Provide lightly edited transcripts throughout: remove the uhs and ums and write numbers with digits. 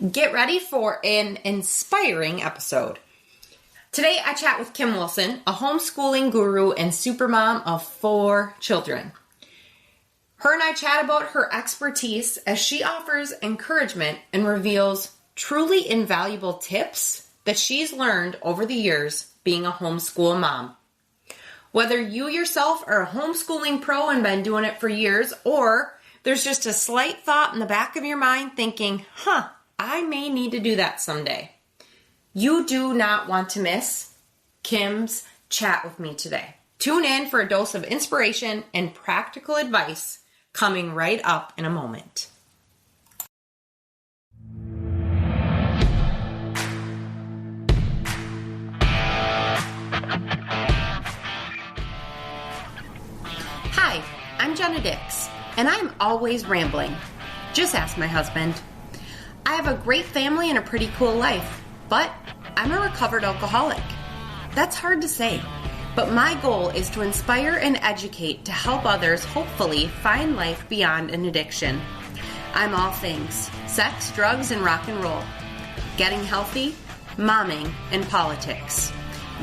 Get ready for an inspiring episode. Today I chat with Kim Wilson, a homeschooling guru and supermom of 4 children. Her and I chat about her expertise as she offers encouragement and reveals truly invaluable tips that she's learned over the years being a homeschool mom. Whether you yourself are a homeschooling pro and been doing it for years, or there's just a slight thought in the back of your mind thinking, I may need to do that someday. You do not want to miss Kim's chat with me today. Tune in for a dose of inspiration and practical advice coming right up in a moment. Hi, I'm Jenna Dix, and I'm always rambling. Just ask my husband. I have a great family and a pretty cool life, but I'm a recovered alcoholic. That's hard to say, but my goal is to inspire and educate to help others hopefully find life beyond an addiction. I'm all things: sex, drugs, and rock and roll. Getting healthy, momming, and politics.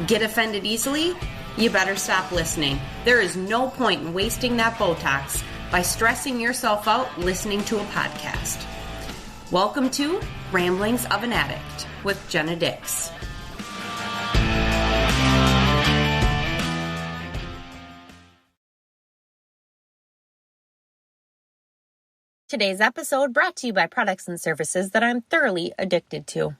Get offended easily? You better stop listening. There is no point in wasting that Botox by stressing yourself out listening to a podcast. Welcome to Ramblings of an Addict with Jenna Dix. Today's episode brought to you by products and services that I'm thoroughly addicted to.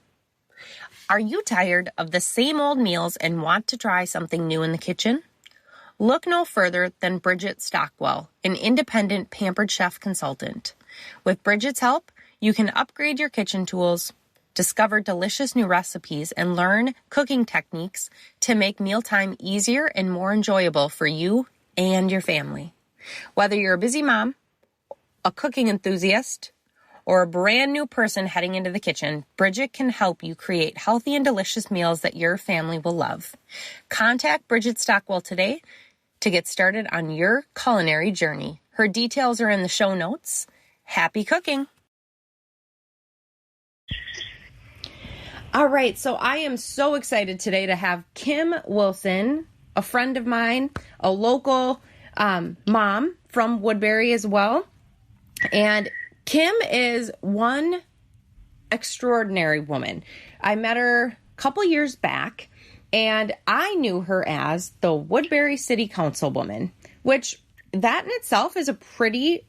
Are you tired of the same old meals and want to try something new in the kitchen? Look no further than Bridgett Stockwell, an independent Pampered chef consultant. With Bridgett's help, you can upgrade your kitchen tools, discover delicious new recipes, and learn cooking techniques to make mealtime easier and more enjoyable for you and your family. Whether you're a busy mom, a cooking enthusiast, or a brand new person heading into the kitchen, Bridgett can help you create healthy and delicious meals that your family will love. Contact Bridgett Stockwell today to get started on your culinary journey. Her details are in the show notes. Happy cooking! All right, so I am so excited today to have Kim Wilson, a friend of mine, a local mom from Woodbury as well. And Kim is one extraordinary woman. I met her a couple years back, and I knew her as the Woodbury City Councilwoman, which that in itself is a pretty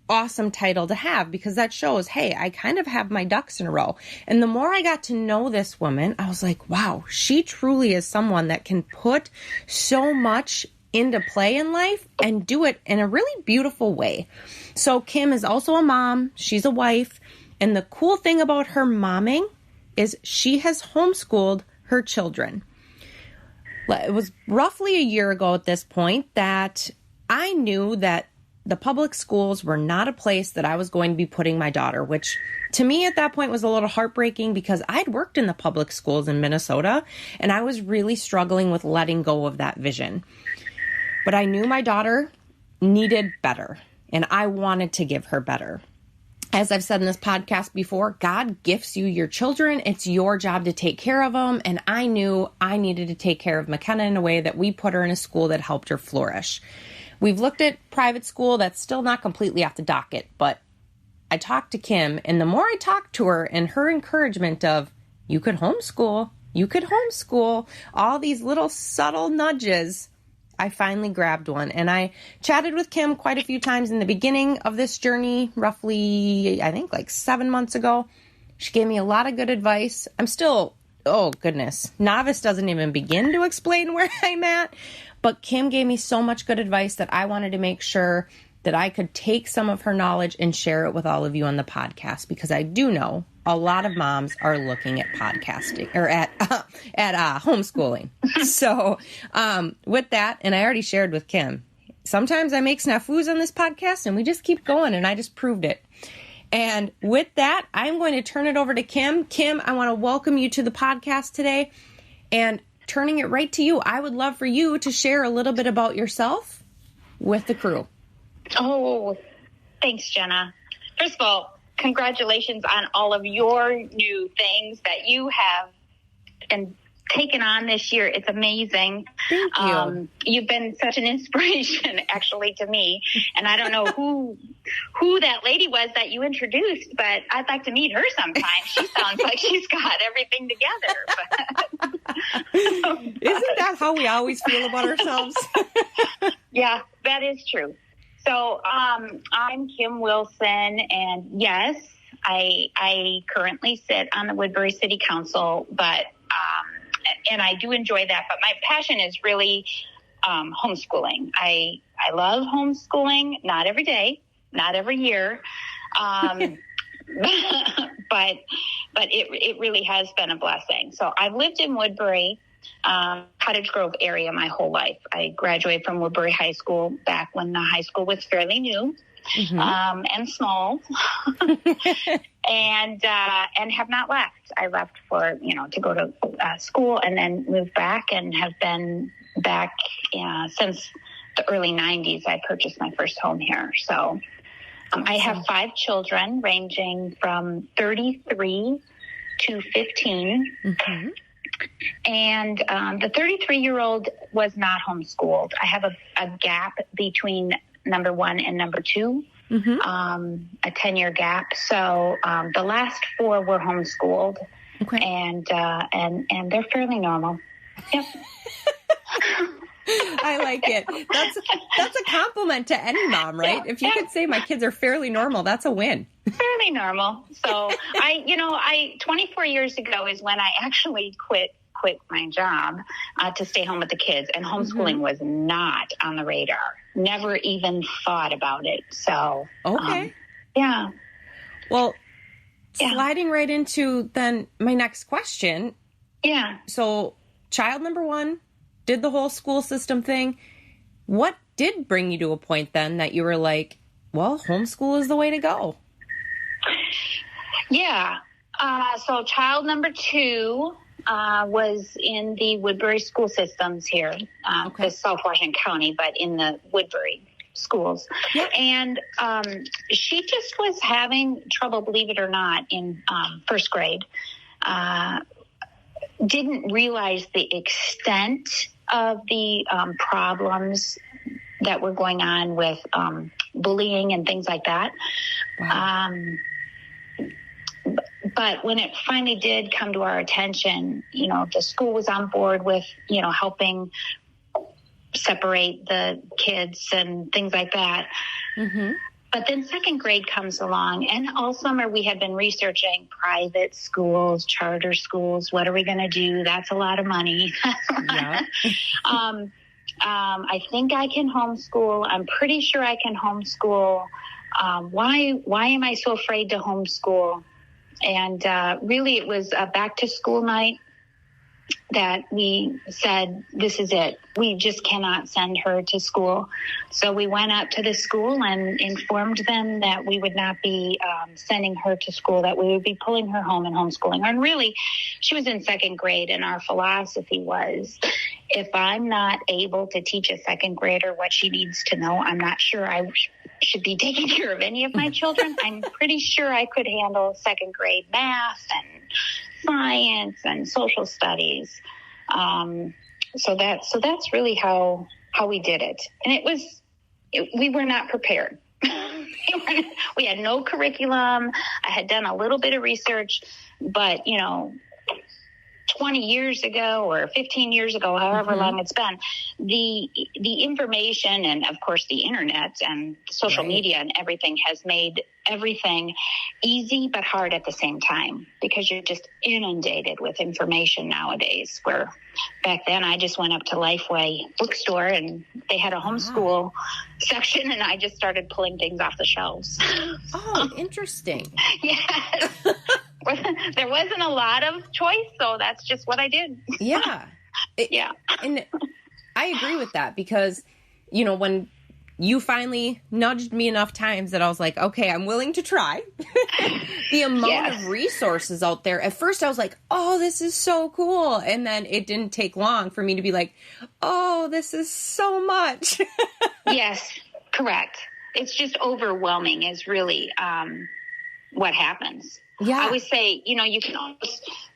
awesome title to have, because that shows, hey, I kind of have my ducks in a row. And the more I got to know this woman, I was like, wow, she truly is someone that can put so much into play in life and do it in a really beautiful way. So Kim is also a mom, she's a wife, and the cool thing about her momming is she has homeschooled her children. It was roughly a year ago at this point that I knew that the public schools were not a place that I was going to be putting my daughter, which to me at that point was a little heartbreaking because I'd worked in the public schools in Minnesota and I was really struggling with letting go of that vision. But I knew my daughter needed better and I wanted to give her better. As I've said in this podcast before, God gifts you your children. It's your job to take care of them. And I knew I needed to take care of McKenna in a way that we put her in a school that helped her flourish. We've looked at private school. That's still not completely off the docket, but I talked to Kim, and the more I talked to her and her encouragement of, you could homeschool, all these little subtle nudges, I finally grabbed one. And I chatted with Kim quite a few times in the beginning of this journey, roughly, I think like 7 months ago. She gave me a lot of good advice. I'm still, oh goodness, novice doesn't even begin to explain where I'm at. But Kim gave me so much good advice that I wanted to make sure that I could take some of her knowledge and share it with all of you on the podcast, because I do know a lot of moms are looking at podcasting or at homeschooling. So with that, and I already shared with Kim, sometimes I make snafus on this podcast and we just keep going, and I just proved it. And with that, I'm going to turn it over to Kim. Kim, I want to welcome you to the podcast today. And turning it right to you, I would love for you to share a little bit about yourself with the crew. Oh, thanks, Jenna. First of all, congratulations on all of your new things that you have and taken on this year. It's amazing. Thank you. You've been such an inspiration, actually, to me. And I don't know who that lady was that you introduced, but I'd like to meet her sometime. She sounds like she's got everything together. Isn't that how we always feel about ourselves? Yeah, that is true. So I'm Kim Wilson, and yes, I currently sit on the Woodbury City Council, but and I do enjoy that. But my passion is really homeschooling. I love homeschooling. Not every day, not every year, but it really has been a blessing. So I've lived in Woodbury, Cottage Grove area my whole life. I graduated from Woodbury High School back when the high school was fairly new. And small, and have not left. I left for, to go to school and then moved back and have been back since the early 90s. I purchased my first home here. So I have 5 children ranging from 33 to 15. Mm-hmm. And the 33-year-old was not homeschooled. I have a gap between number 1 and number 2, a 10-year gap. So the last 4 were homeschooled, and they're fairly normal. Yep. I like it. That's a compliment to any mom, right? Yeah, if you could say my kids are fairly normal, that's a win. Fairly normal. So I 24 years ago is when I actually quit my job to stay home with the kids, and homeschooling was not on the radar. Never even thought about it. So, yeah. Well, sliding right into then my next question. Yeah. So child number 1 did the whole school system thing. What did bring you to a point then that you were like, well, homeschool is the way to go? Yeah. So child number 2 was in the Woodbury school systems here, the South Washington County, but in the Woodbury schools. Yeah. And she just was having trouble, believe it or not, in first grade. Didn't realize the extent of the problems that were going on with bullying and things like that. Wow. But when it finally did come to our attention, the school was on board with, helping separate the kids and things like that. Mm-hmm. But then second grade comes along, and all summer we had been researching private schools, charter schools. What are we going to do? That's a lot of money. Yeah. I think I can homeschool. I'm pretty sure I can homeschool. Why am I so afraid to homeschool? And really, it was a back-to-school night that we said, this is it. We just cannot send her to school. So we went up to the school and informed them that we would not be sending her to school, that we would be pulling her home and homeschooling her. And really, she was in second grade, and our philosophy was, if I'm not able to teach a second grader what she needs to know, I'm not sure I should be taking care of any of my children. I'm pretty sure I could handle second grade math and science and social studies. So that's really how we did it. And we were not prepared. We had no curriculum. I had done a little bit of research, but 20 years ago or 15 years ago, however long it's been, the information and, of course, the internet and social media and everything has made everything easy but hard at the same time, because you're just inundated with information nowadays, where back then I just went up to Lifeway bookstore and they had a homeschool section, and I just started pulling things off the shelves. Oh, interesting. Yes. There wasn't a lot of choice, so that's just what I did. Yeah. And I agree with that, because, when you finally nudged me enough times that I was like, okay, I'm willing to try. The amount of resources out there. At first I was like, oh, this is so cool. And then it didn't take long for me to be like, oh, this is so much. Yes, correct. It's just overwhelming is really what happens. Yeah. I always say,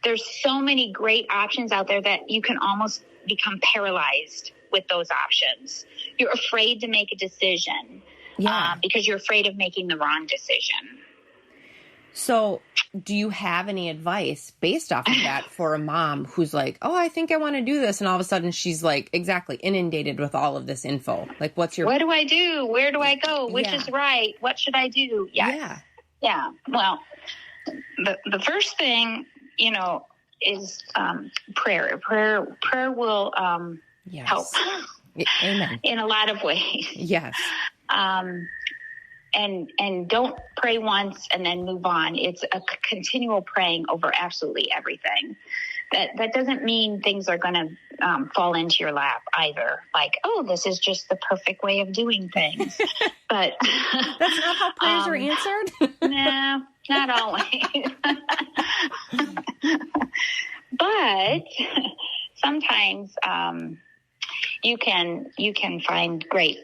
there's so many great options out there that you can almost become paralyzed with those options. You're afraid to make a decision because you're afraid of making the wrong decision. So do you have any advice based off of that for a mom who's like, oh, I think I want to do this. And all of a sudden she's like, exactly, inundated with all of this info. Like, what do I do? Where do I go? Which is right? What should I do? Yes. Yeah. Well, the first thing, is prayer. Prayer will help Amen. in a lot of ways. Yes. And don't pray once and then move on. It's a continual praying over absolutely everything. That doesn't mean things are going to fall into your lap either. Like, oh, this is just the perfect way of doing things. But that's not how prayers are answered. No, not always. But sometimes you can find great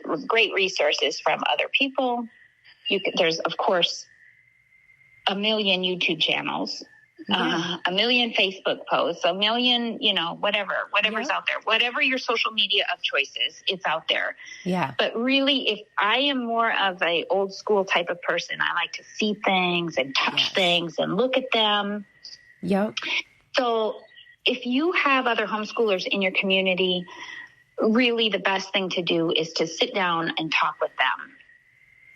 resources from other people. There's, of course, a million YouTube channels, a million Facebook posts, a million, whatever's out there. Whatever your social media of choice is, it's out there. Yeah. But really, if I am more of a old school type of person, I like to see things and touch things and look at them. Yep. So if you have other homeschoolers in your community, really the best thing to do is to sit down and talk with them.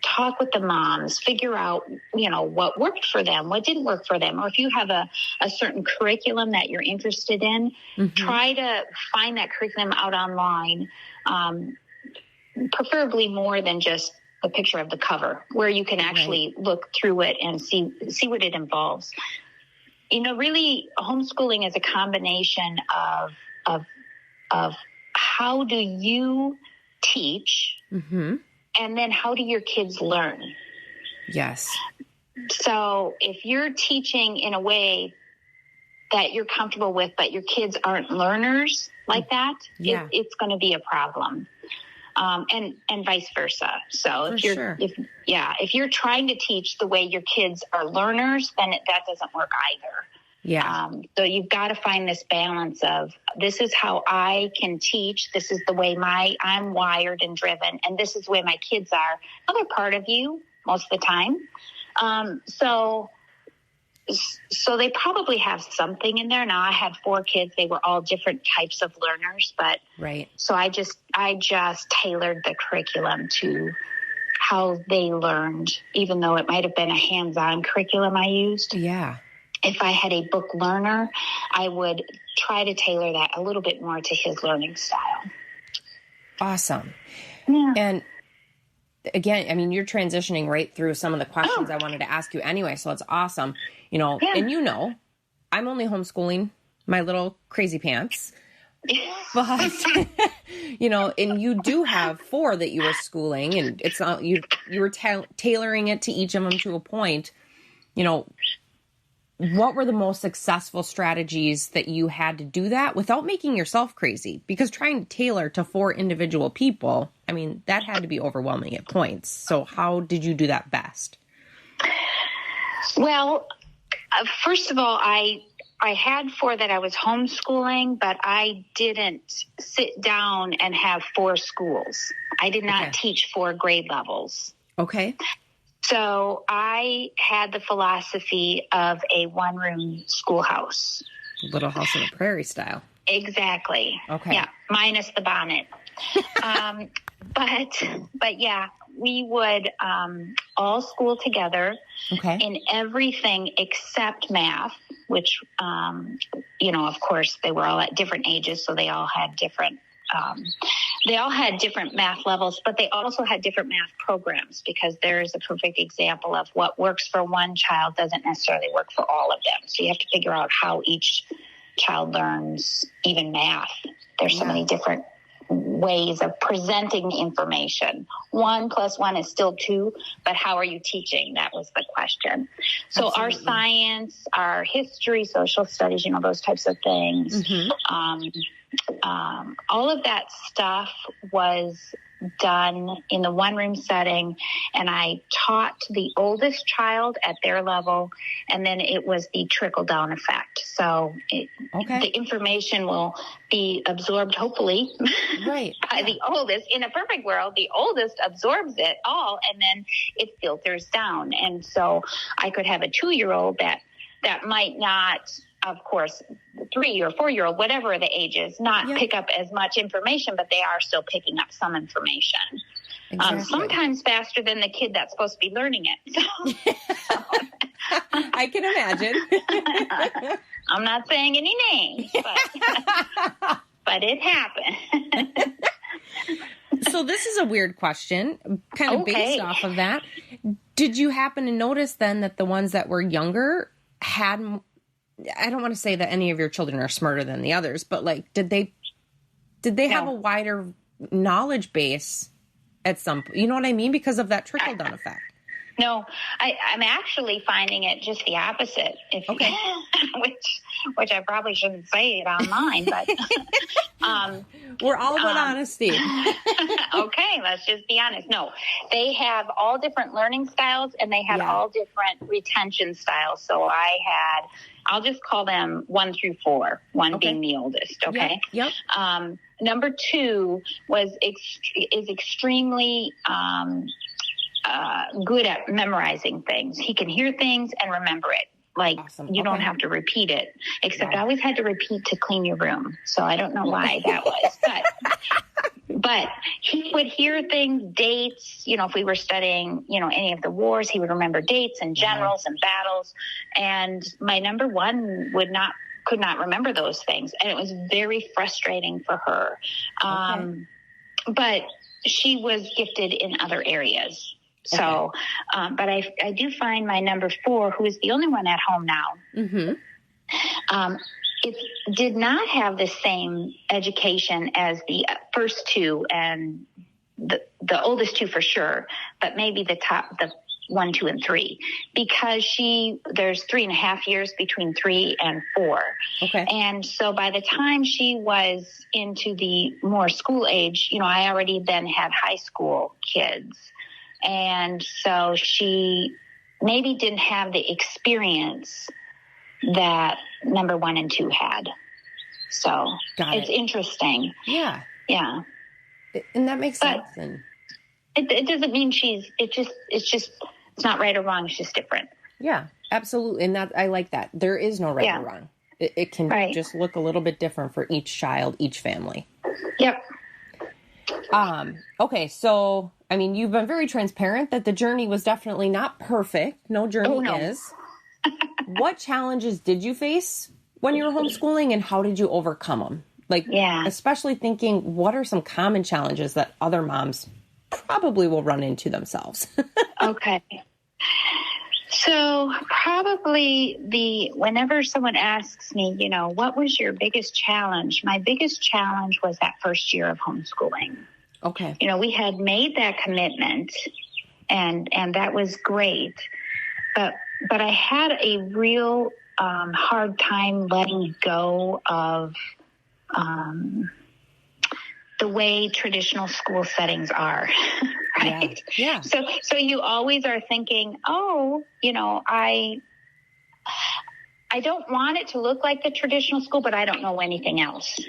Talk with the moms, figure out, what worked for them, what didn't work for them. Or if you have a certain curriculum that you're interested in, try to find that curriculum out online, preferably more than just a picture of the cover, where you can actually look through it and see what it involves. Really, homeschooling is a combination of how do you teach, and then how do your kids learn? Yes. So if you're teaching in a way that you're comfortable with, but your kids aren't learners like that, it's going to be a problem. And vice versa. So if you're trying to teach the way your kids are learners, then that doesn't work either. Yeah. So you've got to find this balance of, this is how I can teach. This is the way I'm wired and driven. And this is the way my kids are. Another part of you most of the time. So they probably have something in there. Now, I had 4 kids. They were all different types of learners, but so I just tailored the curriculum to how they learned, even though it might have been a hands-on curriculum I used. Yeah. If I had a book learner, I would try to tailor that a little bit more to his learning style. Awesome. Yeah. And again, I mean, you're transitioning right through some of the questions I wanted to ask you anyway, so it's awesome. And I'm only homeschooling my little crazy pants. But, and you do have 4 that you were schooling, and it's not, you were tailoring it to each of them to a point. What were the most successful strategies that you had to do that without making yourself crazy? Because trying to tailor to 4 individual people, I mean, that had to be overwhelming at points. So how did you do that best? Well, first of all, I had 4 that I was homeschooling, but I didn't sit down and have 4 schools. I did not teach 4 grade levels. Okay. So I had the philosophy of a 1-room schoolhouse. Little House on the Prairie style. Exactly. Okay. Yeah, minus the bonnet. But yeah, we would all school together in everything except math, which, of course, they were all at different ages, so they all had different math levels, but they also had different math programs, because there is a perfect example of what works for one child doesn't necessarily work for all of them. So you have to figure out how each child learns even math. There's so many different ways of presenting the information. 1 + 1 is still 2, but how are you teaching? That was the question. So Our science, our history, social studies, those types of things. All of that stuff was done in the one room setting, and I taught the oldest child at their level, and then it was the trickle down effect. So the information will be absorbed, hopefully, by the oldest. In a perfect world, the oldest absorbs it all, and then it filters down. And so I could have a 2-year-old that might not, of course, 3 or 4-year-old, whatever the age is, not pick up as much information, but they are still picking up some information. Exactly. Sometimes faster than the kid that's supposed to be learning it. So. I can imagine. I'm not saying any names, but it happened. So this is a weird question, kind of based off of that. Did you happen to notice then that the ones that were younger had, I don't want to say that any of your children are smarter than the others, but like, did they have a wider knowledge base at some point? You know what I mean? Because of that trickle down effect. No, I'm actually finding it just the opposite. Which I probably shouldn't say it online, but we're all about honesty. Okay, let's just be honest. No, they have all different learning styles, and they have all different retention styles. So I'll just call them 1 through 4, one being the oldest. Okay. Yep. Number 2 is extremely good at memorizing things. He can hear things and remember it. Like, you don't have to repeat it, except I always had to repeat to clean your room. So I don't know why that was, but he would hear things, dates, if we were studying, any of the wars, he would remember dates and generals and battles. And my number 1 could not remember those things. And it was very frustrating for her. But she was gifted in other areas. So, but I do find my number 4, who is the only one at home now, it did not have the same education as the first 2 and the oldest 2 for sure, but maybe the 1, 2, and 3, because there's 3.5 years between 3 and 4. Okay. And so by the time she was into the more school age, I already then had high school kids. And so she maybe didn't have the experience that number 1 and 2 had. So it's interesting. Yeah. Yeah. And that makes sense. And it doesn't mean it's not right or wrong. It's just different. Yeah, absolutely. And I like that. There is no right or wrong. It can just look a little bit different for each child, each family. Yep. Okay. So, you've been very transparent that the journey was definitely not perfect. No journey is. What challenges did you face when you were homeschooling, and how did you overcome them? Especially thinking, what are some common challenges that other moms probably will run into themselves? Okay. So probably whenever someone asks me, what was your biggest challenge? My biggest challenge was that first year of homeschooling. Okay. We had made that commitment and that was great, but I had a real hard time letting go of the way traditional school settings are, right? Yeah. So you always are thinking, I don't want it to look like the traditional school, but I don't know anything else.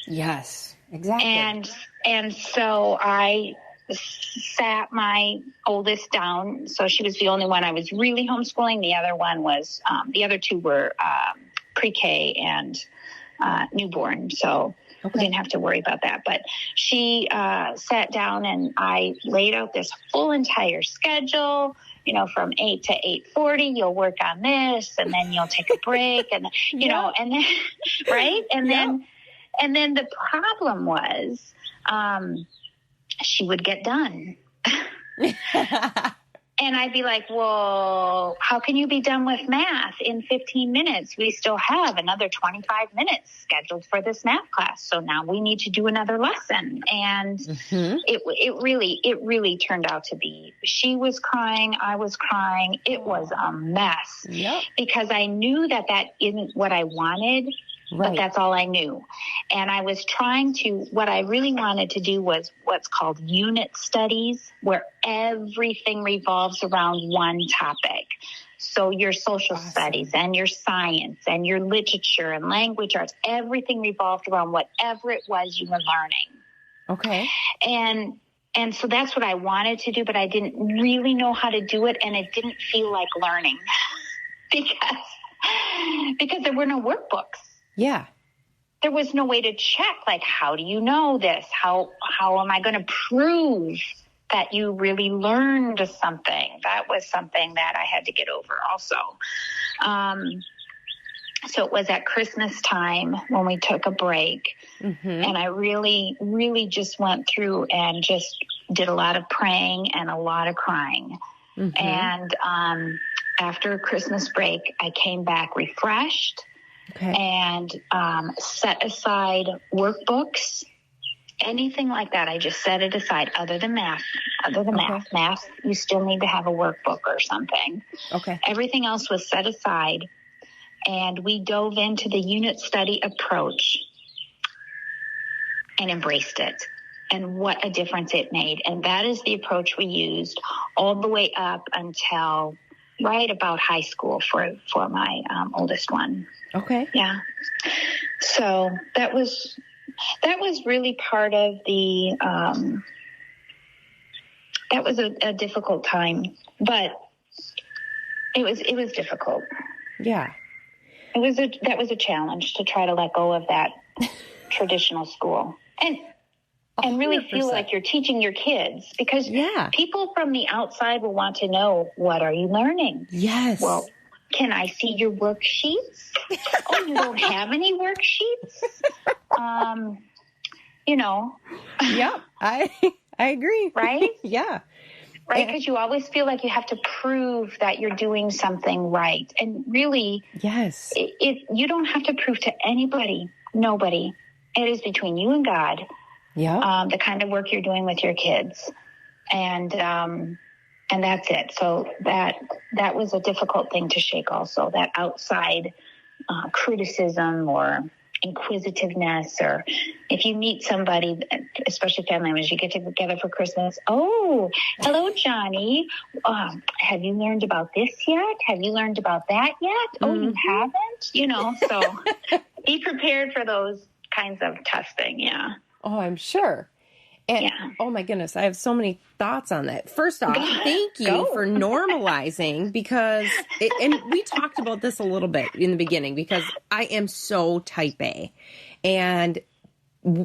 Yes, exactly. And so I sat my oldest down. So she was the only one I was really homeschooling. The other one was, the other 2 were pre-K and newborn. So I didn't have to worry about that. But she sat down and I laid out this full entire schedule, from 8 to 8:40, you'll work on this, and then you'll take a break, and, and then, right? And then the problem was, she would get done. And I'd be like, well, how can you be done with math in 15 minutes? We still have another 25 minutes scheduled for this math class. So now we need to do another lesson. And it really turned out to be, she was crying, I was crying. It was a mess because I knew that isn't what I wanted. but that's all I knew. And I was what I really wanted to do was what's called unit studies, where everything revolves around one topic. So your social studies and your science and your literature and language arts, everything revolved around whatever it was you were learning. Okay. And so that's what I wanted to do, but I didn't really know how to do it, and it didn't feel like learning because there were no workbooks. Yeah. There was no way to check, like, how do you know this? How am I going to prove that you really learned something? That was something that I had to get over also. So it was at Christmas time when we took a break, and I really, really just went through and just did a lot of praying and a lot of crying. And after Christmas break, I came back refreshed and set aside workbooks, anything like that. I just set it aside other than math. Math, you still need to have a workbook or something. Everything else was set aside. And we dove into the unit study approach and embraced it. And what a difference it made. And that is the approach we used all the way up until right about high school for my oldest one. Yeah. So that was really part of the, that was a difficult time, but it was difficult. Yeah. That was a challenge to try to let go of that traditional school and really feel like you're teaching your kids, because people from the outside will want to know, what are you learning? Yes. Well, can I see your worksheets? Oh, you don't have any worksheets? Yep. I agree. Right? Yeah. Right, because you always feel like you have to prove that you're doing something right. And really, yes, you don't have to prove to anybody, nobody. It is between you and God, the kind of work you're doing with your kids. And that's it. So that was a difficult thing to shake also, that outside criticism or inquisitiveness, or if you meet somebody, especially family members, you get together for Christmas. Oh, hello, Johnny. Have you learned about this yet? Have you learned about that yet? Oh, you haven't? So be prepared for those kinds of testing. Yeah. Oh, I'm sure. And oh my goodness, I have so many thoughts on that. First off, thank you for normalizing, because, and we talked about this a little bit in the beginning, because I am so type A, and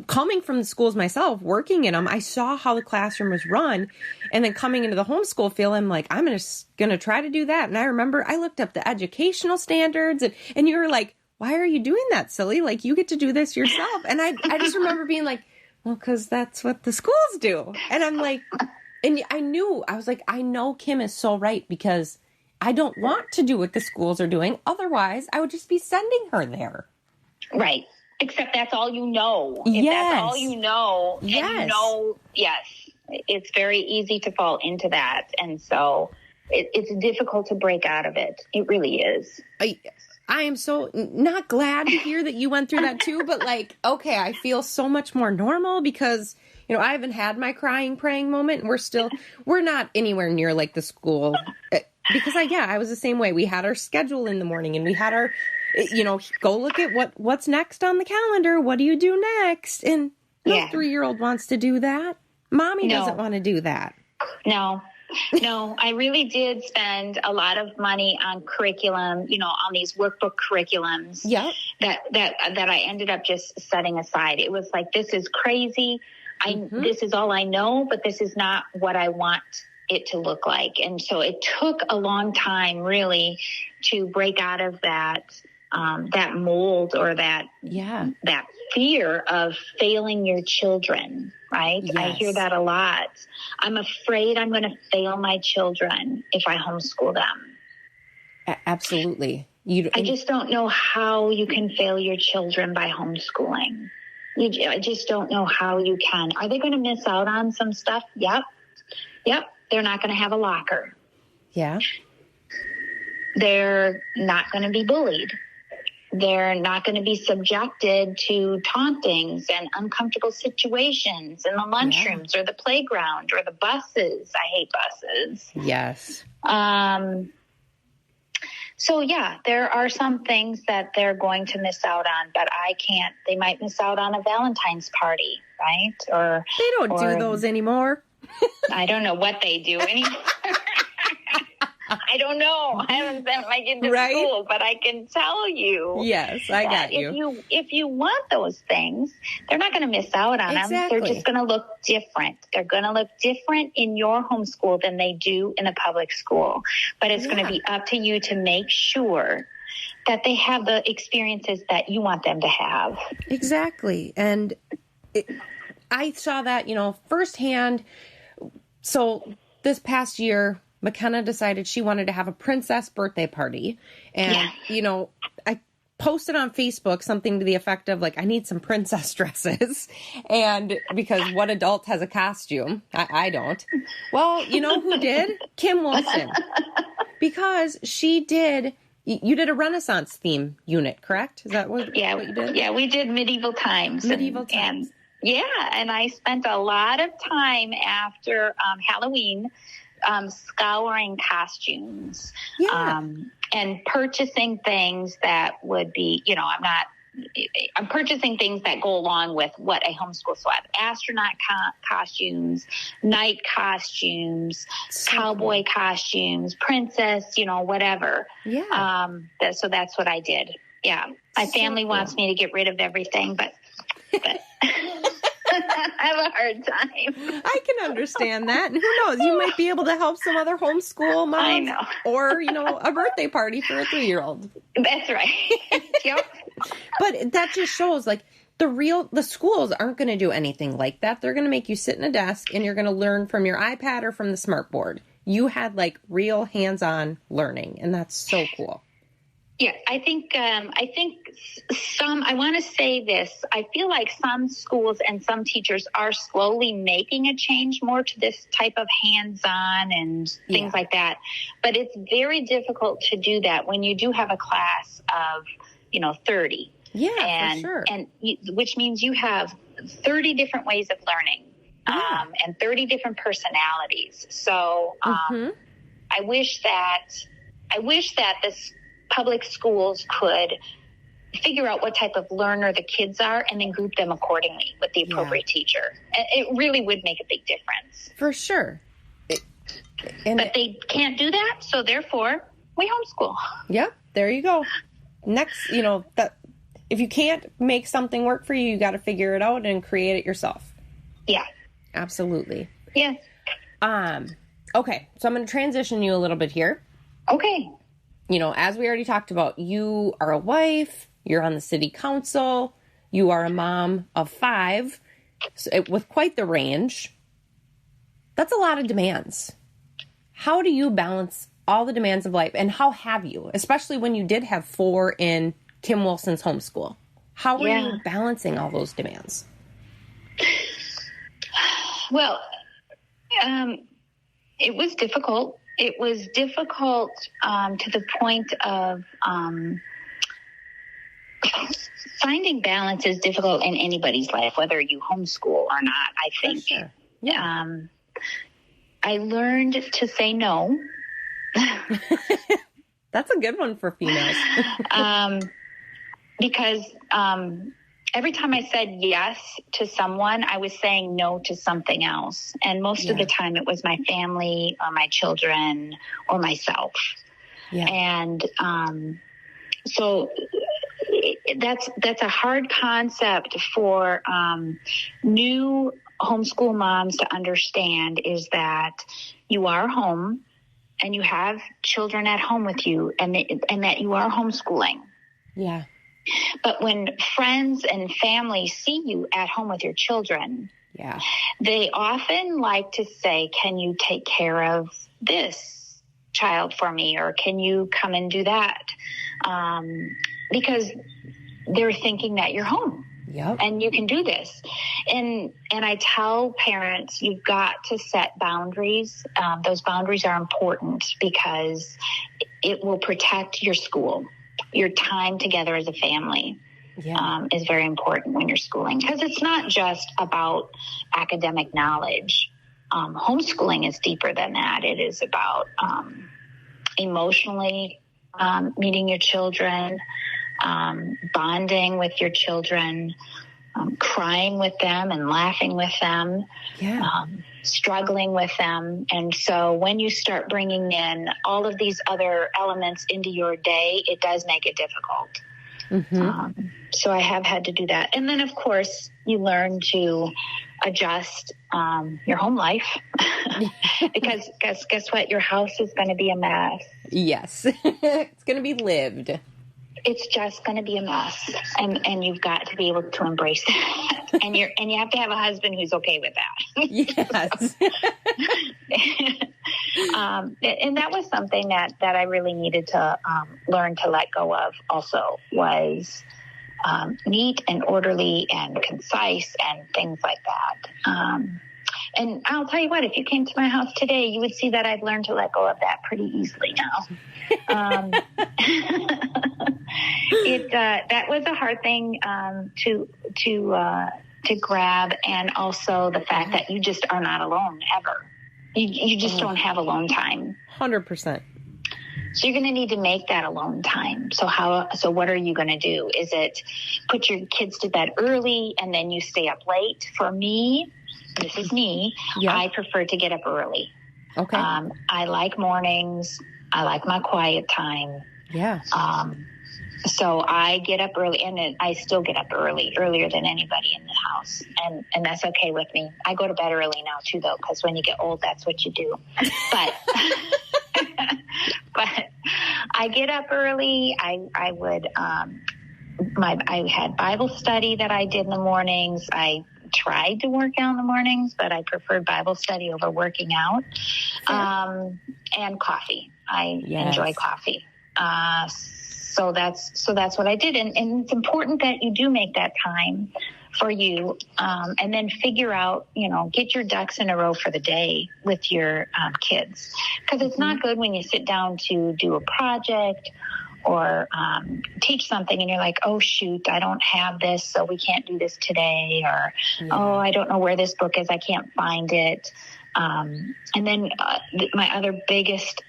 coming from the schools myself, working in them, I saw how the classroom was run, and then coming into the homeschool field, I'm like, I'm just going to try to do that. And I remember I looked up the educational standards, and you were like, why are you doing that, silly? Like, you get to do this yourself. And I just remember being like, well, because that's what the schools do. And I'm like, and I was like, I know Kim is so right, because I don't want to do what the schools are doing. Otherwise, I would just be sending her there. Right. Except that's all you know. If that's all you know, and it's very easy to fall into that. And so it's difficult to break out of it. It really is. I am so not glad to hear that you went through that too, but like, okay, I feel so much more normal, because, I haven't had my crying, praying moment, and we're not anywhere near like the school, because I was the same way. We had our schedule in the morning, and we had our, go look at what's next on the calendar. What do you do next? And no 3-year-old wants to do that. Mommy doesn't want to do that. No, I really did spend a lot of money on curriculum, on these workbook curriculums that I ended up just setting aside. It was like, this is crazy. This is all I know, but this is not what I want it to look like. And so it took a long time really to break out of that mold, or that fear of failing your children, right? Yes. I hear that a lot. I'm afraid I'm going to fail my children if I homeschool them. Absolutely. I just don't know how you can fail your children by homeschooling. I just don't know how you can. Are they going to miss out on some stuff? Yep. They're not going to have a locker. Yeah. They're not going to be bullied. They're not going to be subjected to tauntings and uncomfortable situations in the lunchrooms or the playground or the buses. I hate buses. Yes. So yeah, there are some things that they're going to miss out on, but they might miss out on a Valentine's party, right? Or they don't do those anymore. I don't know what they do anymore. I don't know. I haven't sent my kid to school, but I can tell you. Yes, I got you. If you want those things, they're not going to miss out on them. They're just going to look different. They're going to look different in your homeschool than they do in a public school. But it's going to be up to you to make sure that they have the experiences that you want them to have. Exactly. And I saw that, firsthand. So this past year, McKenna decided she wanted to have a princess birthday party. And, I posted on Facebook something to the effect of I need some princess dresses. And because what adult has a costume? I don't. Well, you know who did? Kim Wilson. Because you did a Renaissance theme unit, correct? Is that what you did? Yeah, we did medieval times. And I spent a lot of time after Halloween scouring costumes and purchasing things that would be, I'm purchasing things that go along with what a homeschool. So I have astronaut costumes, knight costumes, cowboy costumes, princess, whatever. Yeah. So that's what I did. Yeah. My family wants me to get rid of everything, but I have a hard time. I can understand that. And who knows? You might be able to help some other homeschool moms. I know. Or, a birthday party for a 3-year-old. That's right. Yep. But that just shows the schools aren't going to do anything like that. They're going to make you sit in a desk and you're going to learn from your iPad or from the smart board. You had real hands-on learning, and that's so cool. Yeah, I think I want to say this. I feel like some schools and some teachers are slowly making a change more to this type of hands-on and things like that. But it's very difficult to do that when you do have a class of, 30. Yeah, for sure. And which means you have 30 different ways of learning and 30 different personalities. So I wish that this public schools could figure out what type of learner the kids are and then group them accordingly with the appropriate teacher. And it really would make a big difference. For sure. But they can't do that, so therefore we homeschool. Yep, there you go. Next, that if you can't make something work for you, you got to figure it out and create it yourself. Yeah. Absolutely. Yeah. Okay, so I'm going to transition you a little bit here. Okay. As we already talked about, you are a wife, you're on the city council, you are a mom of 5, with quite the range. That's a lot of demands. How do you balance all the demands of life, and how have you, especially when you did have 4 in Kim Wilson's homeschool? How were you balancing all those demands? Well, it was difficult. It was difficult to the point of finding balance is difficult in anybody's life, whether you homeschool or not, I think. For sure. Yeah. I learned to say no. That's a good one for females. Because every time I said yes to someone, I was saying no to something else. And most of the time it was my family or my children or myself. Yeah. And so that's a hard concept for new homeschool moms to understand, is that you are home and you have children at home with you, and that you are homeschooling. Yeah. But when friends and family see you at home with your children, they often like to say, can you take care of this child for me? Or can you come and do that? Because they're thinking that you're home. Yep. And you can do this. And I tell parents, you've got to set boundaries. Those boundaries are important because it will protect your school. your time together as a family is very important when you're schooling, because it's not just about academic knowledge. Homeschooling is deeper than that. It is about emotionally meeting your children, bonding with your children, crying with them and laughing with them, struggling with them. And so when you start bringing in all of these other elements into your day, it does make it difficult. Mm-hmm. So I have had to do that. And then, of course, you learn to adjust your home life because guess what? Your house is going to be a mess. Yes. It's going to be lived. It's just going to be a mess. And you've got to be able to embrace that. And you have to have a husband who's okay with that. Yes. And that was something that I really needed to learn to let go of also, was neat and orderly and concise and things like that. And I'll tell you what, if you came to my house today, you would see that I've learned to let go of that pretty easily now. That was a hard thing to grab, and also the fact that you just are not alone ever. You just don't have alone time. 100%. So you're going to need to make that alone time. So what are you going to do? Is it put your kids to bed early and then you stay up late? For me, this is me. Yeah. I prefer to get up early. Okay. I like mornings. I like my quiet time. Yeah. So I get up early, and I still get up earlier than anybody in the house. And that's okay with me. I go to bed early now too, though, because when you get old, that's what you do. But but I get up early. I would I had Bible study that I did in the mornings. I tried to work out in the mornings, but I preferred Bible study over working out. And coffee. I enjoy coffee. So that's what I did. And it's important that you do make that time for you, and then figure out, get your ducks in a row for the day with your kids. Because it's not good when you sit down to do a project or teach something and you're like, oh, shoot, I don't have this, so we can't do this today. Or, oh, I don't know where this book is, I can't find it. And then my other biggest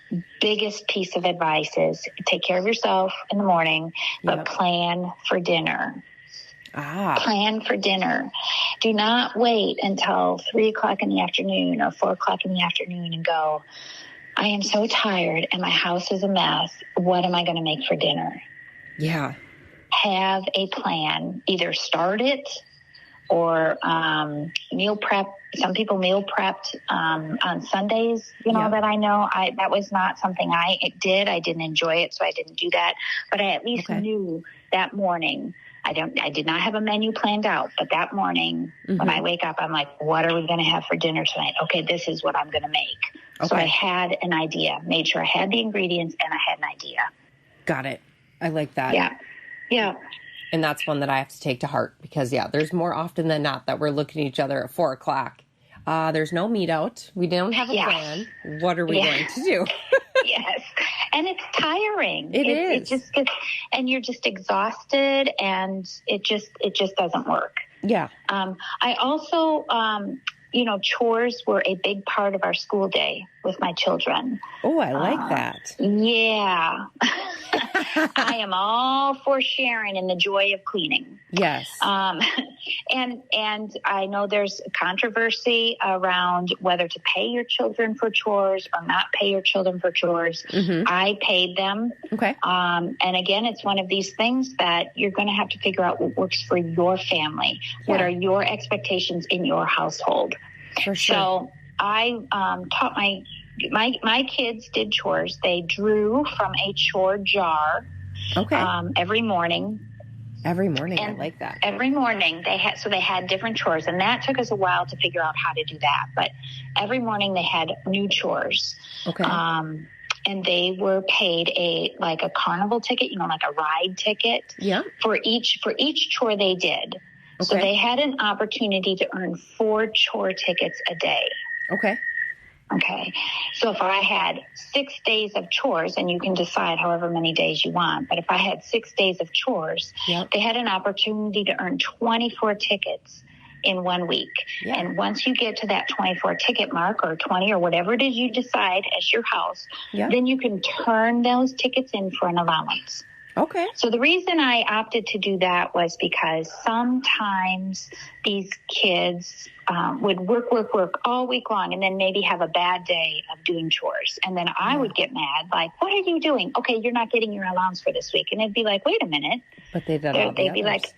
piece of advice is take care of yourself in the morning, but plan for dinner. Plan for dinner. Do not wait until 3:00 in the afternoon or 4:00 in the afternoon and go, I am so tired and my house is a mess. What am I going to make for dinner? Yeah. Have a plan. Either start it or meal prep. Some people meal prepped on Sundays, that I know. That was not something I did. I didn't enjoy it, so I didn't do that. But I at least knew that morning. I did not have a menu planned out, but that morning when I wake up, I'm like, what are we going to have for dinner tonight? Okay, this is what I'm going to make. Okay. So I had an idea, made sure I had the ingredients, and I had an idea. Got it. I like that. Yeah. And that's one that I have to take to heart because, there's more often than not that we're looking at each other at 4:00. There's no meet out. We don't have a plan. What are we going to do? Yes. And it's tiring. It is. It just gets, and you're just exhausted, and it just doesn't work. Yeah. I also, chores were a big part of our school day with my children. Oh, I like that. Yeah. I am all for sharing in the joy of cleaning. Yes. And I know there's controversy around whether to pay your children for chores or not pay your children for chores. I paid them. Okay. And again, it's one of these things that you're going to have to figure out what works for your family. Yeah. What are your expectations in your household? For sure. So I taught my kids did chores. They drew from a chore jar. Okay. Every morning. Every morning, I like that. Every morning they had different chores, and that took us a while to figure out how to do that. But every morning they had new chores. Okay. And they were paid a carnival ticket, like a ride ticket. Yeah. For each chore they did. Okay. So they had an opportunity to earn 4 chore tickets a day. Okay. Okay. So if I had 6 days of chores, and you can decide however many days you want, but if I had 6 days of chores, they had an opportunity to earn 24 tickets in 1 week. Yeah. And once you get to that 24 ticket mark, or 20, or whatever it is you decide as your house, then you can turn those tickets in for an allowance. Okay. So the reason I opted to do that was because sometimes these kids would work all week long, and then maybe have a bad day of doing chores. And then I would get mad, like, what are you doing? Okay, you're not getting your allowance for this week. And it'd be like, wait a minute. But they'd be like,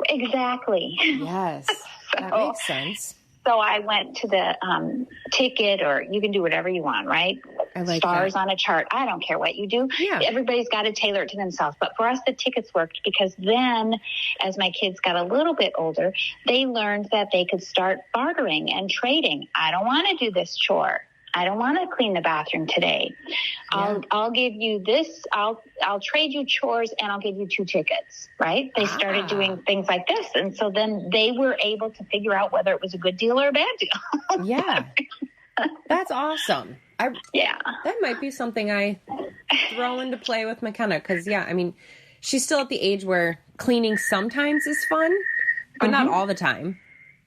exactly. Yes, that makes sense. So I went to the ticket, or you can do whatever you want, right? I like Stars that. On a chart. I don't care what you do. Yeah. Everybody's got to tailor it to themselves. But for us, the tickets worked because then, as my kids got a little bit older, they learned that they could start bartering and trading. I don't want to do this chore. I don't want to clean the bathroom today. I'll give you this. I'll trade you chores, and I'll give you 2 tickets, right? They started doing things like this. And so then they were able to figure out whether it was a good deal or a bad deal. Yeah. That's awesome. That might be something I throw into play with McKenna. Because, she's still at the age where cleaning sometimes is fun, but not all the time.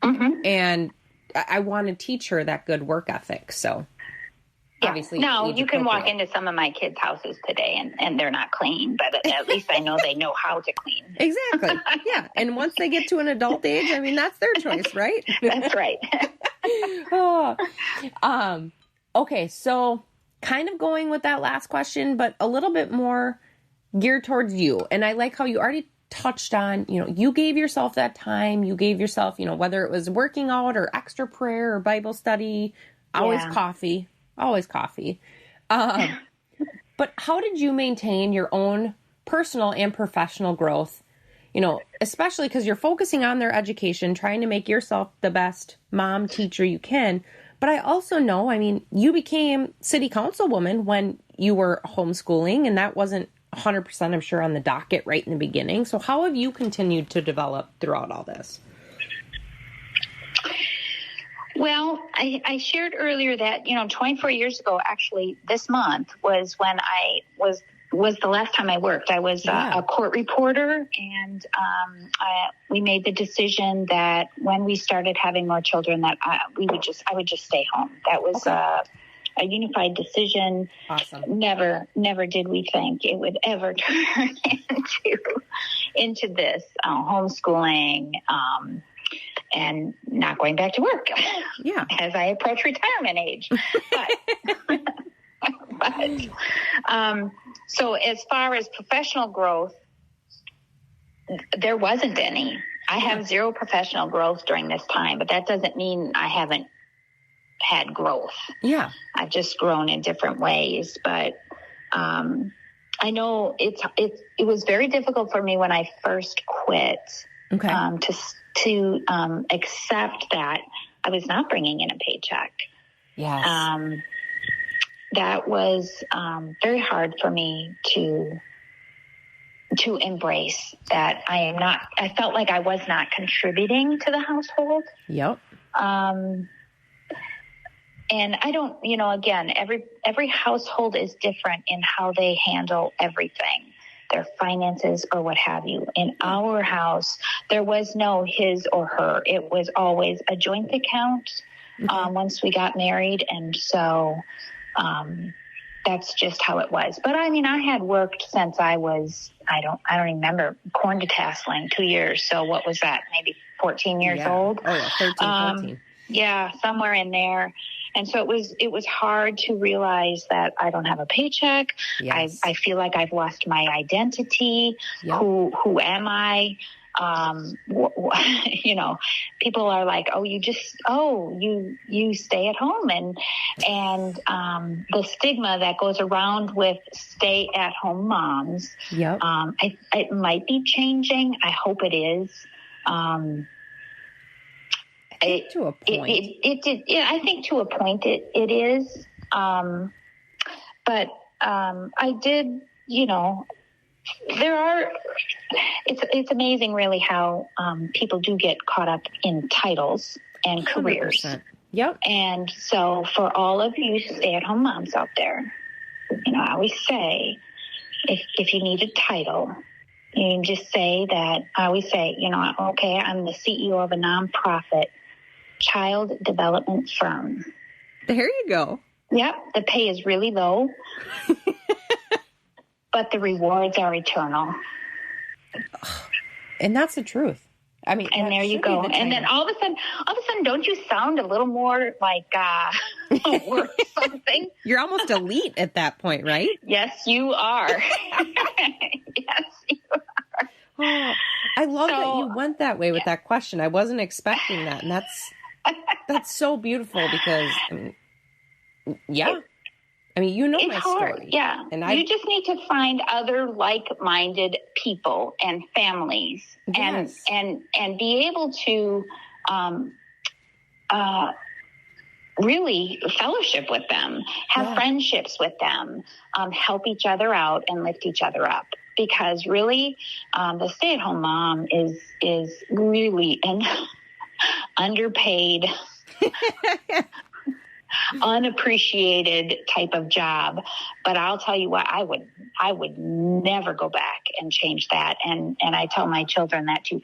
Mm-hmm. And I want to teach her that good work ethic. So, obviously. No, you can walk into some of my kids' houses today, and they're not clean, but at least I know they know how to clean. Exactly. Yeah. And once they get to an adult age, that's their choice, right? That's right. Okay, so kind of going with that last question, but a little bit more geared towards you. And I like how you already touched on, you gave yourself that time. You gave yourself, whether it was working out or extra prayer or Bible study, always coffee. But how did you maintain your own personal and professional growth? Especially because you're focusing on their education, trying to make yourself the best mom, teacher you can. But I also know, you became city councilwoman when you were homeschooling, and that wasn't 100%, I'm sure, on the docket right in the beginning. So how have you continued to develop throughout all this? Well, I shared earlier that, 24 years ago, actually, this month was when I was the last time I worked. I was a court reporter, and we made the decision that when we started having more children, that I would just stay home. That was a unified decision. Awesome. Never did we think it would ever turn into this homeschooling and not going back to work. Yeah, as I approach retirement age. But so as far as professional growth, there wasn't any. I have zero professional growth during this time, but that doesn't mean I haven't had growth. Yeah. I've just grown in different ways, but I know it was very difficult for me when I first quit to accept that I was not bringing in a paycheck. Yes. That was very hard for me to embrace that I felt like I was not contributing to the household. Yep. And I don't, again, every household is different in how they handle everything, their finances or what have you. In our house, there was no his or her. It was always a joint account once we got married. And so that's just how it was. But I had worked since I was, I don't remember, corn to tasseling 2 years. So what was that? Maybe 14 years old? Oh, yeah, 13, 14. Yeah, somewhere in there. And so it was hard to realize that I don't have a paycheck. Yes. I feel like I've lost my identity. Yep. Who am I? People are like, you stay at home, and the stigma that goes around with stay at home moms. Yep. It might be changing. I hope it is. To a point. It did. Yeah, I think to a point it is. But I did, it's amazing really how people do get caught up in titles and careers. 100%. Yep. And so for all of you stay-at-home moms out there, I always say, if you need a title, you can just say that. I always say, okay, I'm the CEO of a nonprofit child development firm. There you go. Yep. The pay is really low, but the rewards are eternal. And that's the truth. I mean, and there you go. And then all of a sudden, don't you sound a little more like worth something? You're almost elite at that point, right? Yes, you are. Yes, you are. Oh, I love that you went that way with that question. I wasn't expecting that. And that's so beautiful because, my story. Yeah. And you just need to find other like-minded people and families and be able to really fellowship with them, have friendships with them, help each other out and lift each other up. Because really, the stay-at-home mom is really an underpaid unappreciated type of job. But I'll tell you what, I would never go back and change that. And I tell my children that too.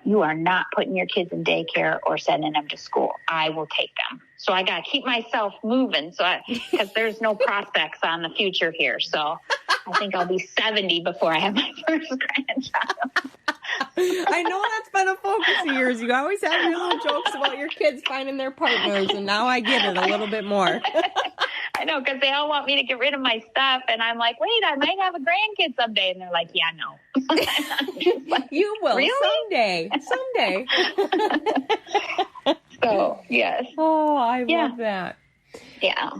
You are not putting your kids in daycare or sending them to school. I will take them. So I got to keep myself moving because there's no prospects on the future here. So I think I'll be 70 before I have my first grandchild. I know that's been a focus of yours. You always have your little jokes about your kids finding their partners, and now I get it a little bit more. I know, because they all want me to get rid of my stuff, and I'm like, wait, I might have a grandkid someday. And they're like, yeah, no. Like, you will really? Someday. So, yes. Oh, I love that. Yeah.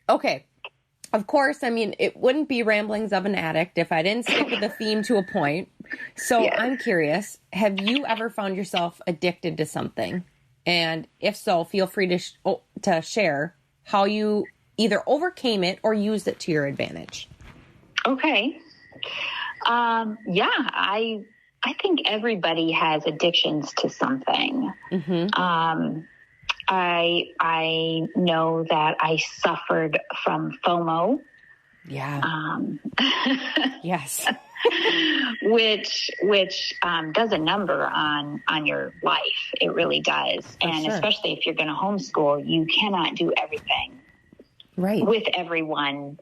Okay. Of course, it wouldn't be Ramblings of an Addict if I didn't stick with the theme to a point. So I'm curious, have you ever found yourself addicted to something? And if so, feel free to share how you either overcame it or used it to your advantage. Okay. I think everybody has addictions to something. Mm-hmm. I know that I suffered from FOMO. Yeah. Yes. which does a number on your life. It really does. And especially if you're going to homeschool, you cannot do everything with everyone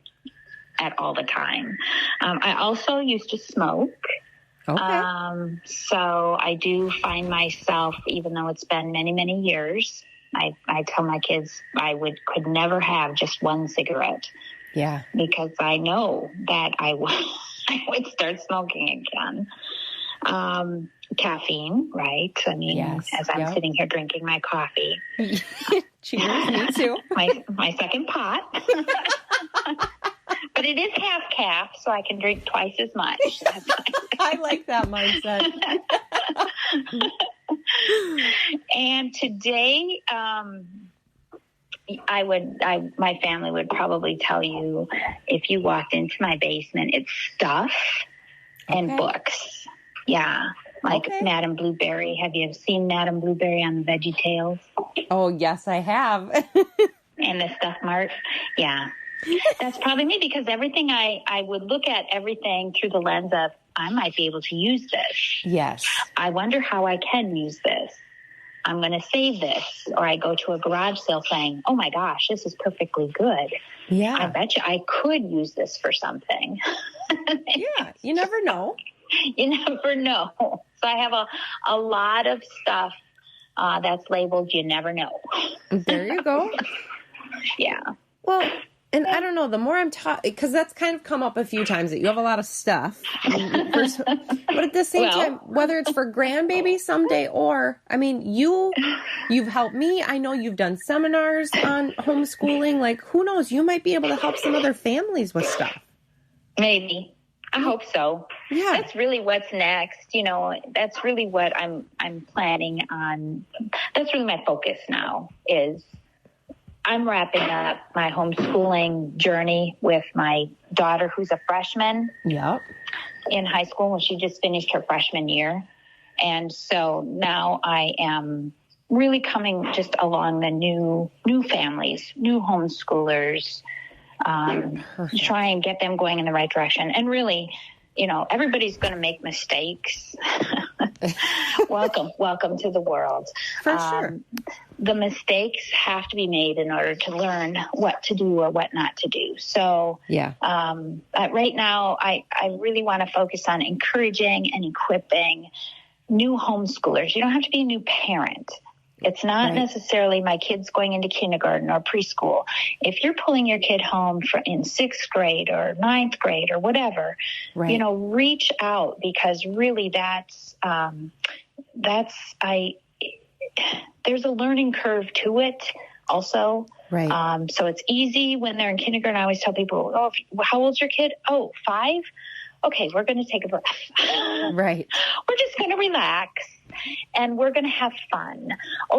at all the time. I also used to smoke. Okay. So I do find myself, even though it's been many, many years, I tell my kids I could never have just one cigarette. Yeah. Because I know that I would start smoking again. Caffeine, right? As I'm sitting here drinking my coffee. Cheers, me too. My second pot. But it is half calf, so I can drink twice as much. I like that mindset. And today, my family would probably tell you, if you walked into my basement, it's stuff and books. Yeah. Like Madame Blueberry. Have you seen Madame Blueberry on the Veggie Tales? Oh, yes, I have. And the Stuff Mart? Yeah. That's probably me, because everything I would look at everything through the lens of, I might be able to use this. Yes. I wonder how I can use this. I'm going to save this. Or I go to a garage sale saying, oh my gosh, this is perfectly good. Yeah. I bet you I could use this for something. Yeah. You never know. You never know. So I have a lot of stuff that's labeled, you never know. There you go. Yeah. Well, and I don't know, the more I'm talking, because that's kind of come up a few times that you have a lot of stuff. But at the same time, whether it's for grandbaby someday or, you've helped me. I know you've done seminars on homeschooling. Like, who knows? You might be able to help some other families with stuff. Maybe. I hope so. Yeah. That's really what's next. That's really what I'm planning on. That's really my focus now is I'm wrapping up my homeschooling journey with my daughter, who's a freshman in high school. Well, she just finished her freshman year. And so now I am really coming just along the new families, new homeschoolers, try and get them going in the right direction. And really, everybody's going to make mistakes. Welcome to the world. For sure. The mistakes have to be made in order to learn what to do or what not to do. So right now, I really want to focus on encouraging and equipping new homeschoolers. You don't have to be a new parent. It's not necessarily my kids going into kindergarten or preschool. If you're pulling your kid home in 6th grade or 9th grade or whatever, reach out, because really there's a learning curve to it also. Right. So it's easy when they're in kindergarten. I always tell people, how old's your kid? 5? Okay, we're going to take a breath. Right. We're just going to relax and we're going to have fun.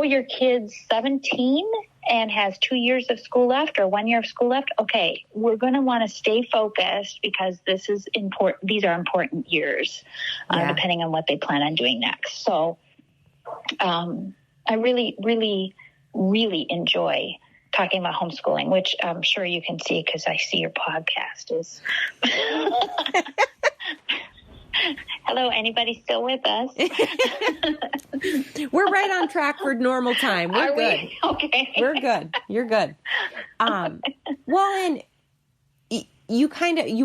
Your kid's 17 and has 2 years of school left or 1 year of school left. Okay, we're going to want to stay focused because this is important. These are important years, depending on what they plan on doing next. So I really, really, really enjoy talking about homeschooling, which I'm sure you can see because I see your podcast is. Hello, anybody still with us? We're right on track for normal time. We're good. Okay. We're good. You're good. Well, and you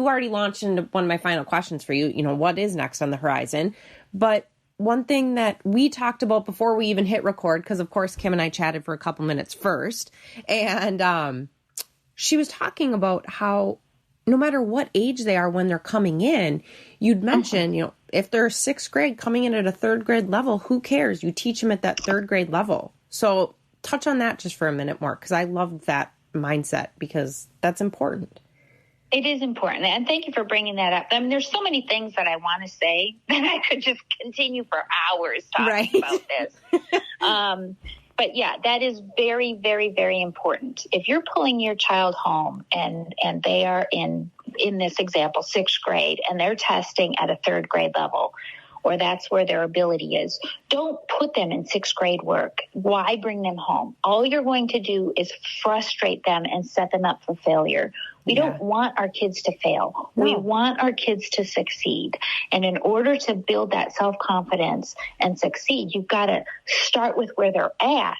already launched into one of my final questions for you. What is next on the horizon? But one thing that we talked about before we even hit record, because of course Kim and I chatted for a couple minutes first, and she was talking about how no matter what age they are when they're coming in, you'd mentioned, if they're 6th grade coming in at a 3rd grade level, who cares? You teach them at that 3rd grade level. So touch on that just for a minute more, because I love that mindset, because that's important. It is important. And thank you for bringing that up. I mean, there's so many things that I want to say that I could just continue for hours talking about this. But yeah, that is very, very, very important. If you're pulling your child home and they are in this example, 6th grade, and they're testing at a 3rd grade level, or that's where their ability is, don't put them in 6th grade work. Why bring them home? All you're going to do is frustrate them and set them up for failure. We don't want our kids to fail. No. We want our kids to succeed. And in order to build that self-confidence and succeed, you've got to start with where they're at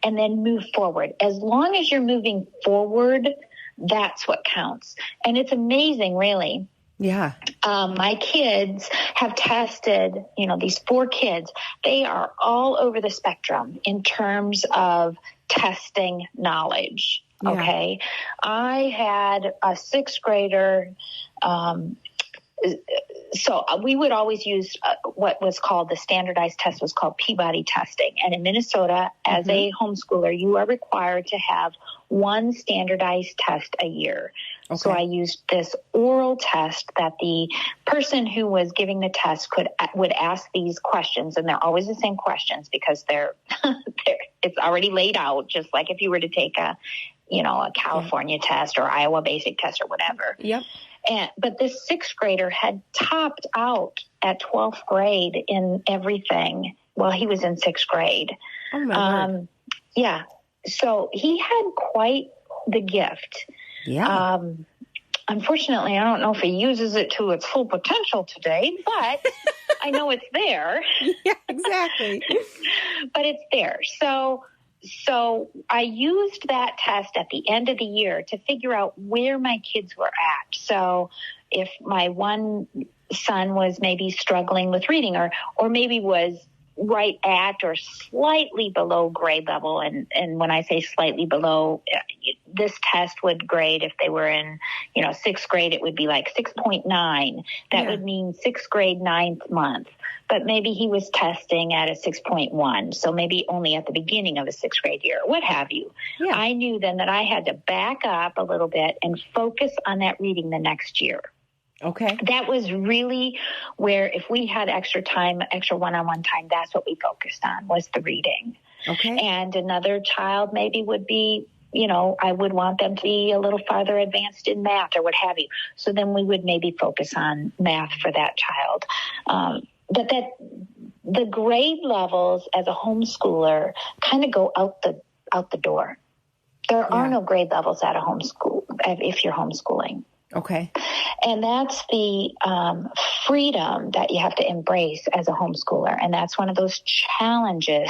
and then move forward. As long as you're moving forward, that's what counts. And it's amazing, really. Yeah. My kids have tested, these 4 kids, they are all over the spectrum in terms of testing knowledge. Yeah. Okay. I had a 6th grader. So we would always use what was called the standardized test was called Peabody testing. And in Minnesota, as a homeschooler, you are required to have one standardized test a year. Okay. So I used this oral test that the person who was giving the test would ask these questions, and they're always the same questions because they're it's already laid out, just like if you were to take a California test or Iowa basic test or whatever. Yep. But this 6th grader had topped out at 12th grade in everything while he was in 6th grade. Oh my word. Yeah. So he had quite the gift. Yeah. Unfortunately, I don't know if he uses it to its full potential today, but I know it's there. Yeah, exactly. But it's there. So I used that test at the end of the year to figure out where my kids were at. So if my one son was maybe struggling with reading or maybe was right at or slightly below grade level. And when I say slightly below, this test would grade if they were in, 6th grade, it would be like 6.9. That would mean 6th grade, 9th month. But maybe he was testing at a 6.1. So maybe only at the beginning of a 6th grade year, what have you. Yeah. I knew then that I had to back up a little bit and focus on that reading the next year. Okay. That was really where if we had extra time, extra one-on-one time, that's what we focused on was the reading. Okay. And another child maybe would be, I would want them to be a little farther advanced in math or what have you. So then we would maybe focus on math for that child. But the grade levels as a homeschooler kind of go out the door. There are no grade levels at a homeschool if you're homeschooling. Okay. And that's the freedom that you have to embrace as a homeschooler. And that's one of those challenges,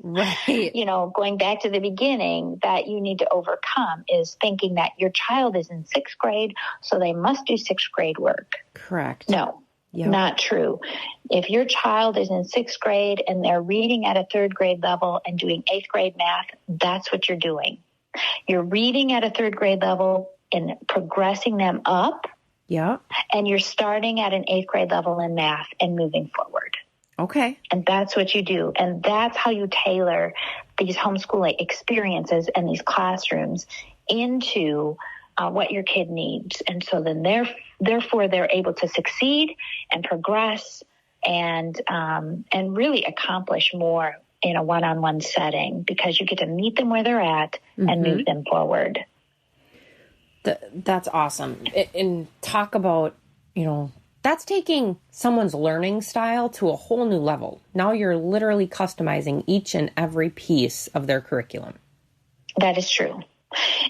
right? Going back to the beginning that you need to overcome is thinking that your child is in sixth grade, so they must do sixth grade work. Correct. No, Yep. Not true. If your child is in sixth grade and they're reading at a third grade level and doing eighth grade math, that's what you're doing. You're reading at a third grade level and progressing them up. Yeah. And you're starting at an eighth grade level in math and moving forward. Okay. And that's what you do. And that's how you tailor these homeschooling experiences and these classrooms into what your kid needs. And so then therefore they're able to succeed and progress and really accomplish more in a one-on-one setting because you get to meet them where they're at and move them forward. That's awesome. And talk about, that's taking someone's learning style to a whole new level. Now you're literally customizing each and every piece of their curriculum. That is true.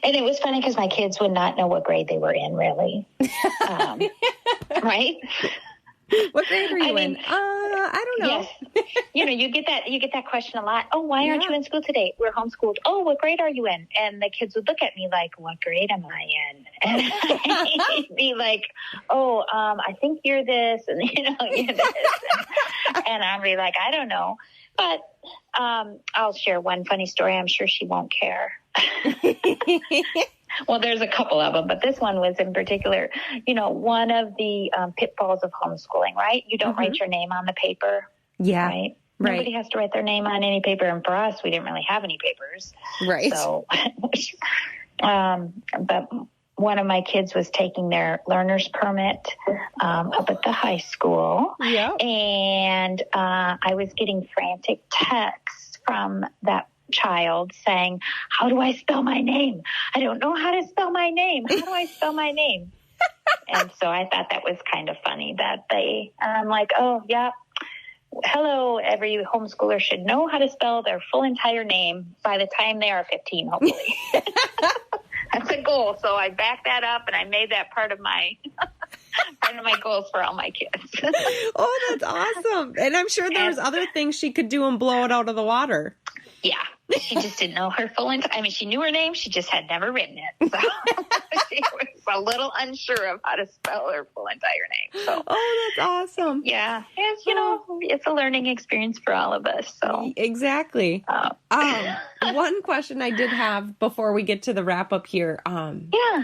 And it was funny because my kids would not know what grade they were in, really. Right? What grade are you in? I don't know. Yes. You get that question a lot. Oh, why aren't you in school today? We're homeschooled. Oh, what grade are you in? And the kids would look at me like, what grade am I in? And I'd be like, I think you're this, and you're this. And I'd be like, I don't know. But I'll share one funny story. I'm sure she won't care. Well, there's a couple of them, but this one was in particular, one of the pitfalls of homeschooling, right? You don't write your name on the paper. Yeah. Right? Nobody has to write their name on any paper. And for us, we didn't really have any papers. Right. So, but one of my kids was taking their learner's permit up at the high school. Yeah. And I was getting frantic texts from that child saying, how do I spell my name? I don't know how to spell my name. How do I spell my name? And so I thought that was kind of funny that I'm like, oh, yeah. Hello, every homeschooler should know how to spell their full entire name by the time they are 15, hopefully. That's a goal. So I backed that up and I made that part of my goals for all my kids. Oh, that's awesome. And I'm sure there was other things she could do and blow it out of the water. Yeah. She just didn't know her full entire. I mean, she knew her name. She just had never written it. So she was a little unsure of how to spell her full entire name. So, oh, that's awesome. Yeah. It's a learning experience for all of us. So exactly. One question I did have before we get to the wrap up here.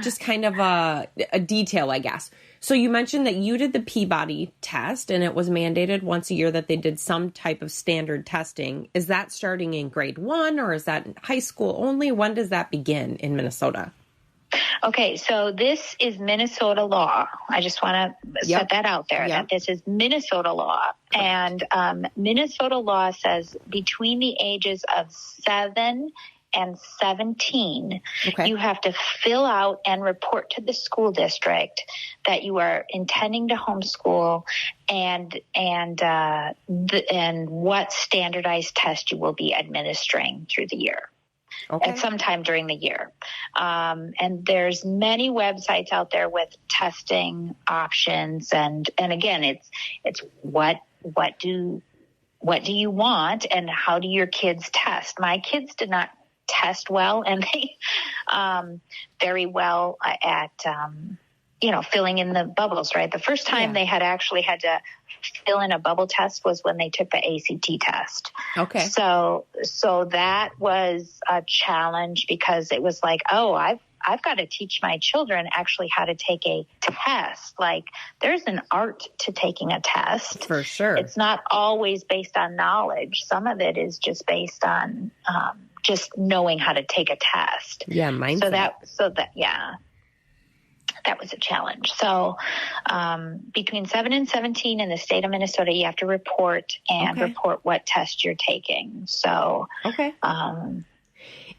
Just kind of a detail, I guess. So you mentioned that you did the Peabody test and it was mandated once a year that they did some type of standard testing. Is that starting in grade 1 or is that in high school only? When does that begin in Minnesota? Okay, so this is Minnesota law. I just want to set that out there, that this is Minnesota law. Correct. And Minnesota law says between the ages of 7 and 17, you have to fill out and report to the school district that you are intending to homeschool and what standardized test you will be administering through the year. At some time during the year. And there's many websites out there with testing options. And again, it's what do you want and how do your kids test? My kids did not test well, and they very well at filling in the bubbles, right? The first time they had actually had to fill in a bubble test was when they took the ACT test. Okay. So that was a challenge because it was like, oh, I've got to teach my children actually how to take a test. Like there's an art to taking a test. For sure. It's not always based on knowledge. Some of it is just based on just knowing how to take a test. Yeah, mindset. That was a challenge. So between 7 and 17 in the state of Minnesota, you have to report what test you're taking. So,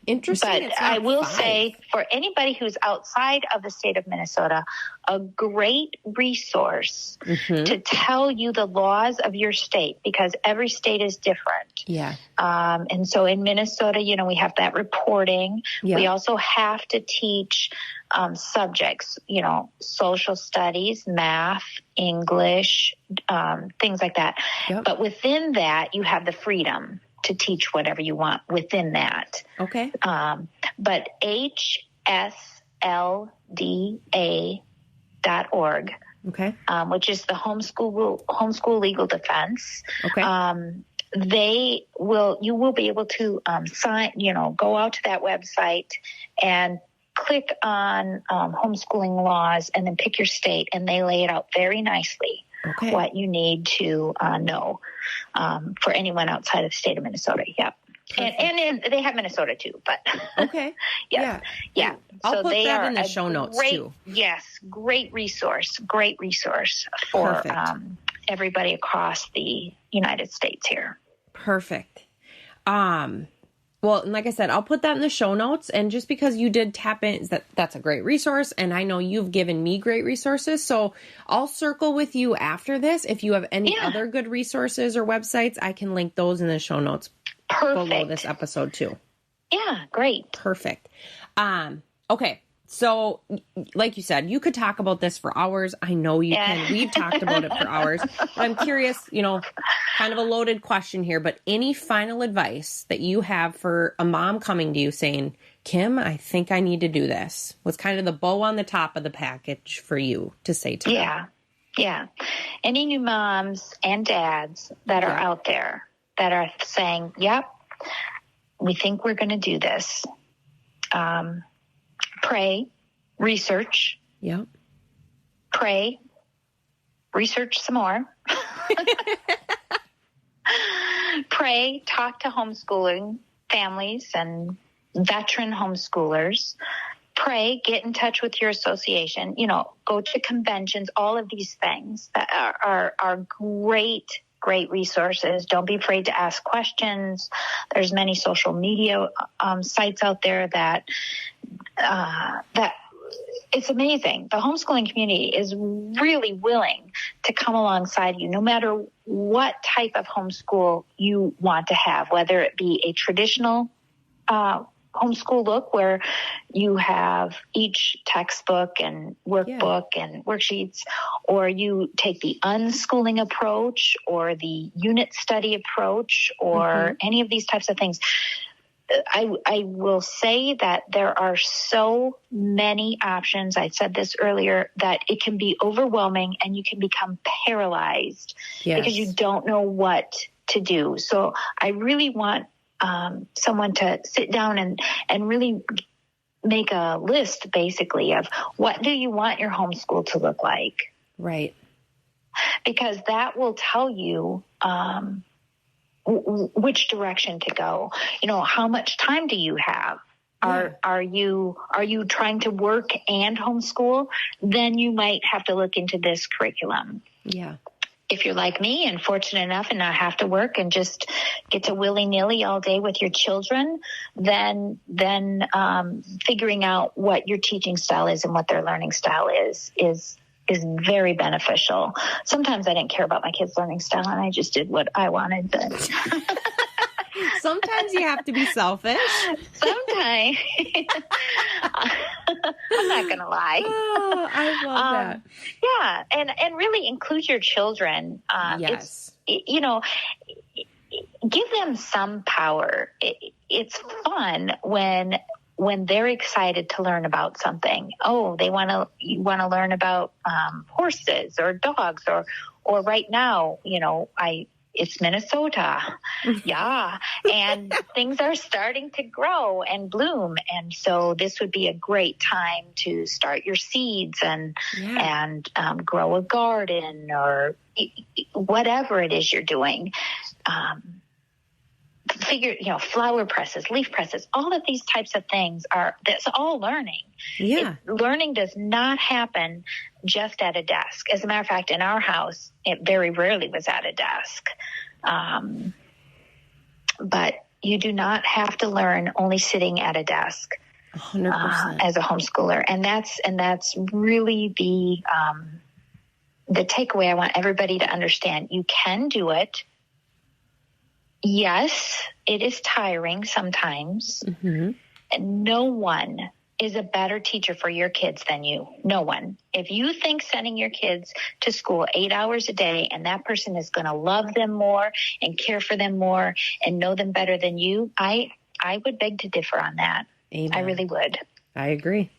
Interesting. But I will say, for anybody who's outside of the state of Minnesota, a great resource to tell you the laws of your state, because every state is different. Yeah. And so in Minnesota, we have that reporting. Yeah. We also have to teach subjects, social studies, math, English, things like that. Yep. But within that, you have the freedom to teach whatever you want within that. Okay. But HSLDA.org, okay, which is the homeschool legal defense. Okay. You will be able to sign, go out to that website and click on homeschooling laws and then pick your state, and they lay it out very nicely. Okay. What you need to know for anyone outside of the state of Minnesota. Yep. And they have Minnesota too, but okay. Yeah. I'll put that in the show notes too. Yes. Great resource for everybody across the United States here. Perfect. Well, and like I said, I'll put that in the show notes. And just because you did tap in, that's a great resource. And I know you've given me great resources. So I'll circle with you after this. If you have any other good resources or websites, I can link those in the show notes below this episode too. Yeah, great. Perfect. Okay. So like you said, you could talk about this for hours. I know you can. We've talked about it for hours. But I'm curious, kind of a loaded question here, but any final advice that you have for a mom coming to you saying, Kim, I think I need to do this? What's kind of the bow on the top of the package for you to say to them? Yeah. Any new moms and dads that are out there that are saying, yep, we think we're going to do this. Pray, research. Yep. Pray, research some more. Pray, talk to homeschooling families and veteran homeschoolers. Pray, get in touch with your association, go to conventions, all of these things that are great resources. Don't be afraid to ask questions. There's many social media sites out there that it's amazing. The homeschooling community is really willing to come alongside you, no matter what type of homeschool you want to have, whether it be a traditional homeschool look where you have each textbook and workbook and worksheets, or you take the unschooling approach or the unit study approach or any of these types of things. I will say that there are so many options. I said this earlier, that it can be overwhelming and you can become paralyzed because you don't know what to do. So I really want someone to sit down and really make a list, basically, of what do you want your homeschool to look like? Right. Because that will tell you which direction to go. How much time do you have? Are you trying to work and homeschool? Then you might have to look into this curriculum. Yeah. If you're like me and fortunate enough and not have to work and just get to willy-nilly all day with your children, then figuring out what your teaching style is and what their learning style is very beneficial. Sometimes I didn't care about my kids' learning style and I just did what I wanted. But sometimes you have to be selfish. Sometimes. I'm not going to lie. Oh, I love that. Yeah. And really include your children. Yes. Give them some power. It's fun when they're excited to learn about something. Oh, you want to learn about horses or dogs or right now, it's Minnesota. Yeah. And things are starting to grow and bloom. And so this would be a great time to start your seeds and grow a garden or whatever it is you're doing. Flower presses, leaf presses, all of these types of things that's all learning. Yeah. Learning does not happen just at a desk. As a matter of fact, in our house, it very rarely was at a desk. But You do not have to learn only sitting at a desk 100%. As a homeschooler. And that's really the takeaway I want everybody to understand. You can do it. Yes, it is tiring sometimes. Mm-hmm. And no one is a better teacher for your kids than you. No one. If you think sending your kids to school 8 hours a day and that person is going to love them more and care for them more and know them better than you, I would beg to differ on that. Amen. I really would. I agree.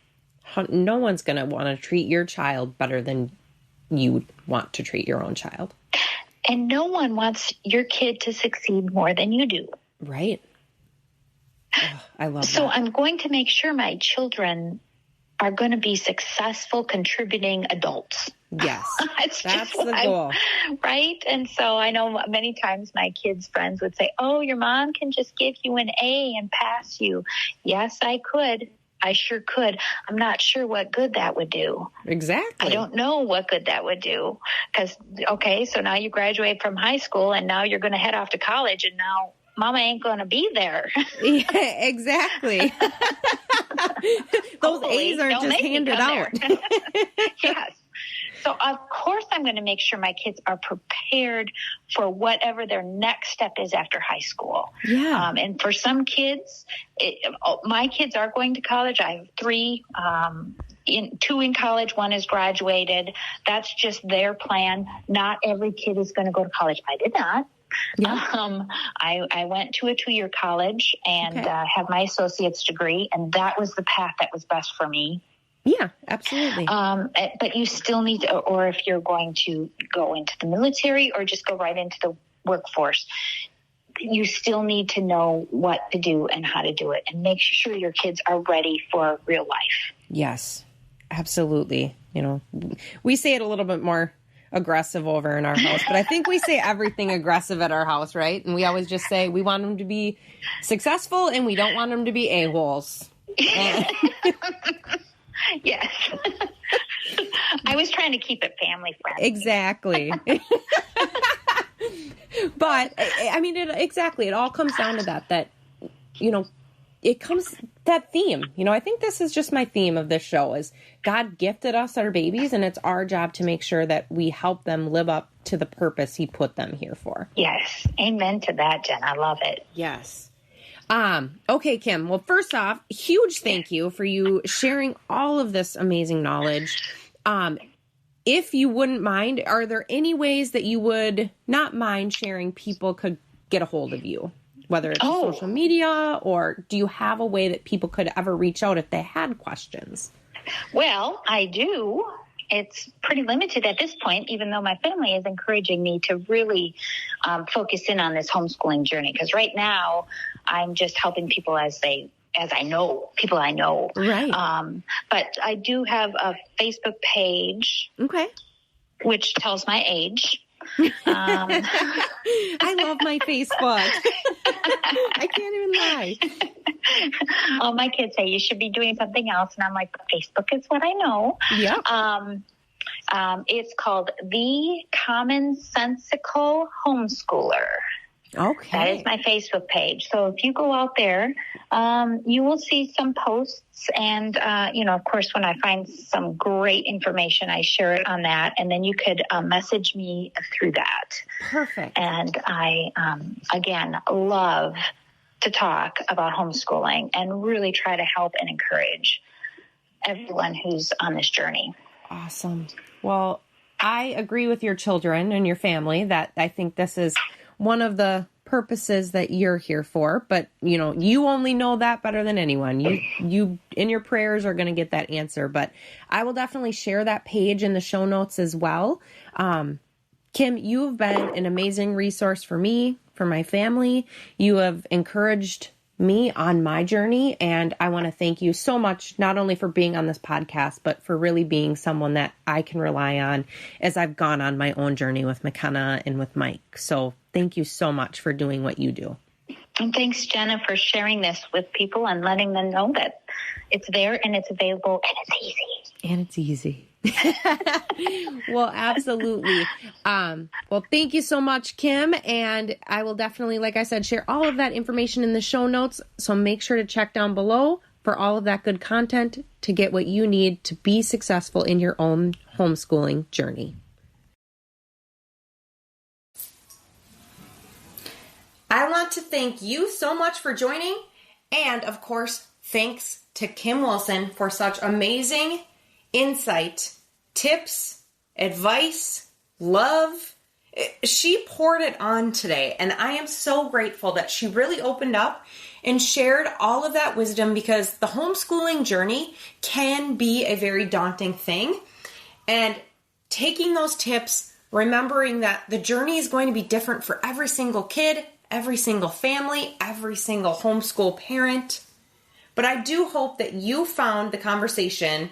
No one's going to want to treat your child better than you want to treat your own child. And no one wants your kid to succeed more than you do. Right. Oh, I love that. So I'm going to make sure my children are going to be successful, contributing adults. Yes. That's the goal. Right? And so I know many times my kids' friends would say, oh, your mom can just give you an A and pass you. Yes, I could. I sure could. I'm not sure what good that would do. Exactly. I don't know what good that would do. Because, okay, so now you graduate from high school and now you're going to head off to college and now Mama ain't going to be there. Yeah, exactly. Those Hopefully, A's aren't just handed out. Yes. So, of course, I'm going to make sure my kids are prepared for whatever their next step is after high school. Yeah. And for some kids, my kids are going to college. I have 3, 2 in college, 1 is graduated. That's just their plan. Not every kid is going to go to college. I did not. Yeah. I went to a 2-year college and have my associate's degree, and that was the path that was best for me. Yeah, absolutely. But you still need to, or if you're going to go into the military or just go right into the workforce, you still need to know what to do and how to do it and make sure your kids are ready for real life. Yes, absolutely. You know, we say it a little bit more aggressive over in our house, but I think we say everything aggressive at our house, right? And we always just say we want them to be successful and we don't want them to be a-holes. Yes. I was trying to keep it family friendly. Exactly. But I mean, exactly. It all comes down to that, you know, that theme, you know, I think this is just my theme of this show is God gifted us our babies and it's our job to make sure that we help them live up to the purpose he put them here for. Yes. Amen to that, Jen. I love it. Yes. Okay, Kim. Well, first off, huge thank you for you sharing all of this amazing knowledge. If you wouldn't mind, are there any ways that you would not mind sharing people could get a hold of you? Whether it's social media or do you have a way that people could ever reach out if they had questions? Well, I do. It's pretty limited at this point, even though my family is encouraging me to really focus in on this homeschooling journey. Because right now I'm just helping people as I know, people I know. Right. But I do have a Facebook page. Okay. Which tells my age. I love my Facebook. I can't even lie. All my kids say you should be doing something else, and I'm like, Facebook is what I know. Yeah. It's called The Commonsensical Homeschooler. Okay. That is my Facebook page. So if you go out there, you will see some posts. And, of course, when I find some great information, I share it on that. And then you could message me through that. Perfect. And I, again, love to talk about homeschooling and really try to help and encourage everyone who's on this journey. Awesome. Well, I agree with your children and your family that I think this is one of the purposes that you're here for, but you only know that better than anyone. You in your prayers are going to get that answer, but I will definitely share that page in the show notes as well. Kim, you have been an amazing resource for me, for my family. You have encouraged me on my journey, and I want to thank you so much, not only for being on this podcast, but for really being someone that I can rely on as I've gone on my own journey with McKenna and with Mike. So thank you so much for doing what you do. And thanks, Jenna, for sharing this with people and letting them know that it's there and it's available and it's easy. And it's easy. Well, absolutely. Well, thank you so much, Kim. And I will definitely, like I said, share all of that information in the show notes. So make sure to check down below for all of that good content to get what you need to be successful in your own homeschooling journey. I want to thank you so much for joining. And of course, thanks to Kim Wilson for such amazing insight, tips, advice, love. She poured it on today, and I am so grateful that she really opened up and shared all of that wisdom, because the homeschooling journey can be a very daunting thing. And taking those tips, remembering that the journey is going to be different for every single kid, every single family, every single homeschool parent. But I do hope that you found the conversation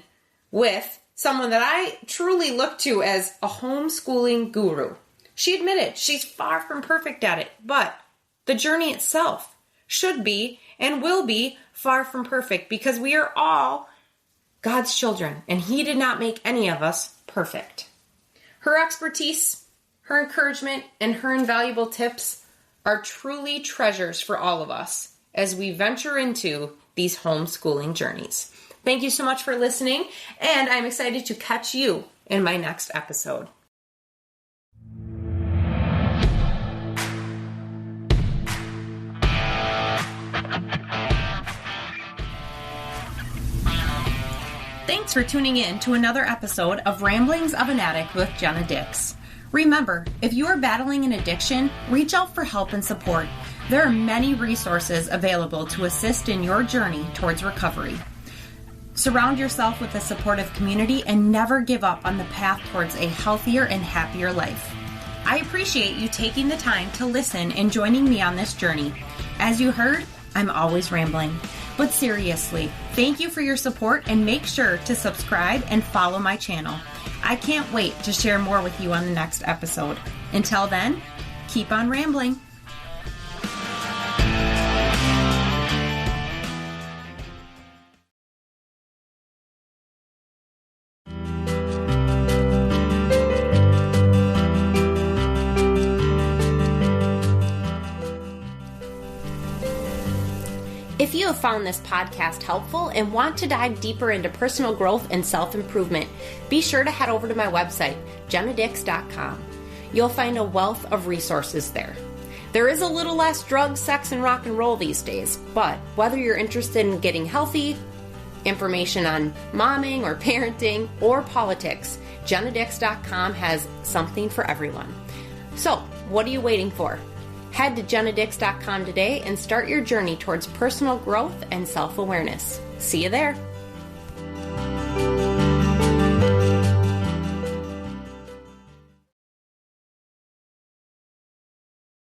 with someone that I truly look to as a homeschooling guru. She admitted she's far from perfect at it, but the journey itself should be and will be far from perfect, because we are all God's children, and He did not make any of us perfect. Her expertise, her encouragement, and her invaluable tips are truly treasures for all of us as we venture into these homeschooling journeys. Thank you so much for listening, and I'm excited to catch you in my next episode. Thanks for tuning in to another episode of Ramblings of an Addict with Jenna Dix. Remember, if you are battling an addiction, reach out for help and support. There are many resources available to assist in your journey towards recovery. Surround yourself with a supportive community and never give up on the path towards a healthier and happier life. I appreciate you taking the time to listen and joining me on this journey. As you heard, I'm always rambling. But seriously, thank you for your support, and make sure to subscribe and follow my channel. I can't wait to share more with you on the next episode. Until then, keep on rambling. If you have found this podcast helpful and want to dive deeper into personal growth and self-improvement, be sure to head over to my website, jennadix.com. You'll find a wealth of resources there. There is a little less drugs, sex, and rock and roll these days, but whether you're interested in getting healthy, information on momming or parenting, or politics, jennadix.com has something for everyone. So, what are you waiting for? Head to jennadix.com today and start your journey towards personal growth and self-awareness. See you there.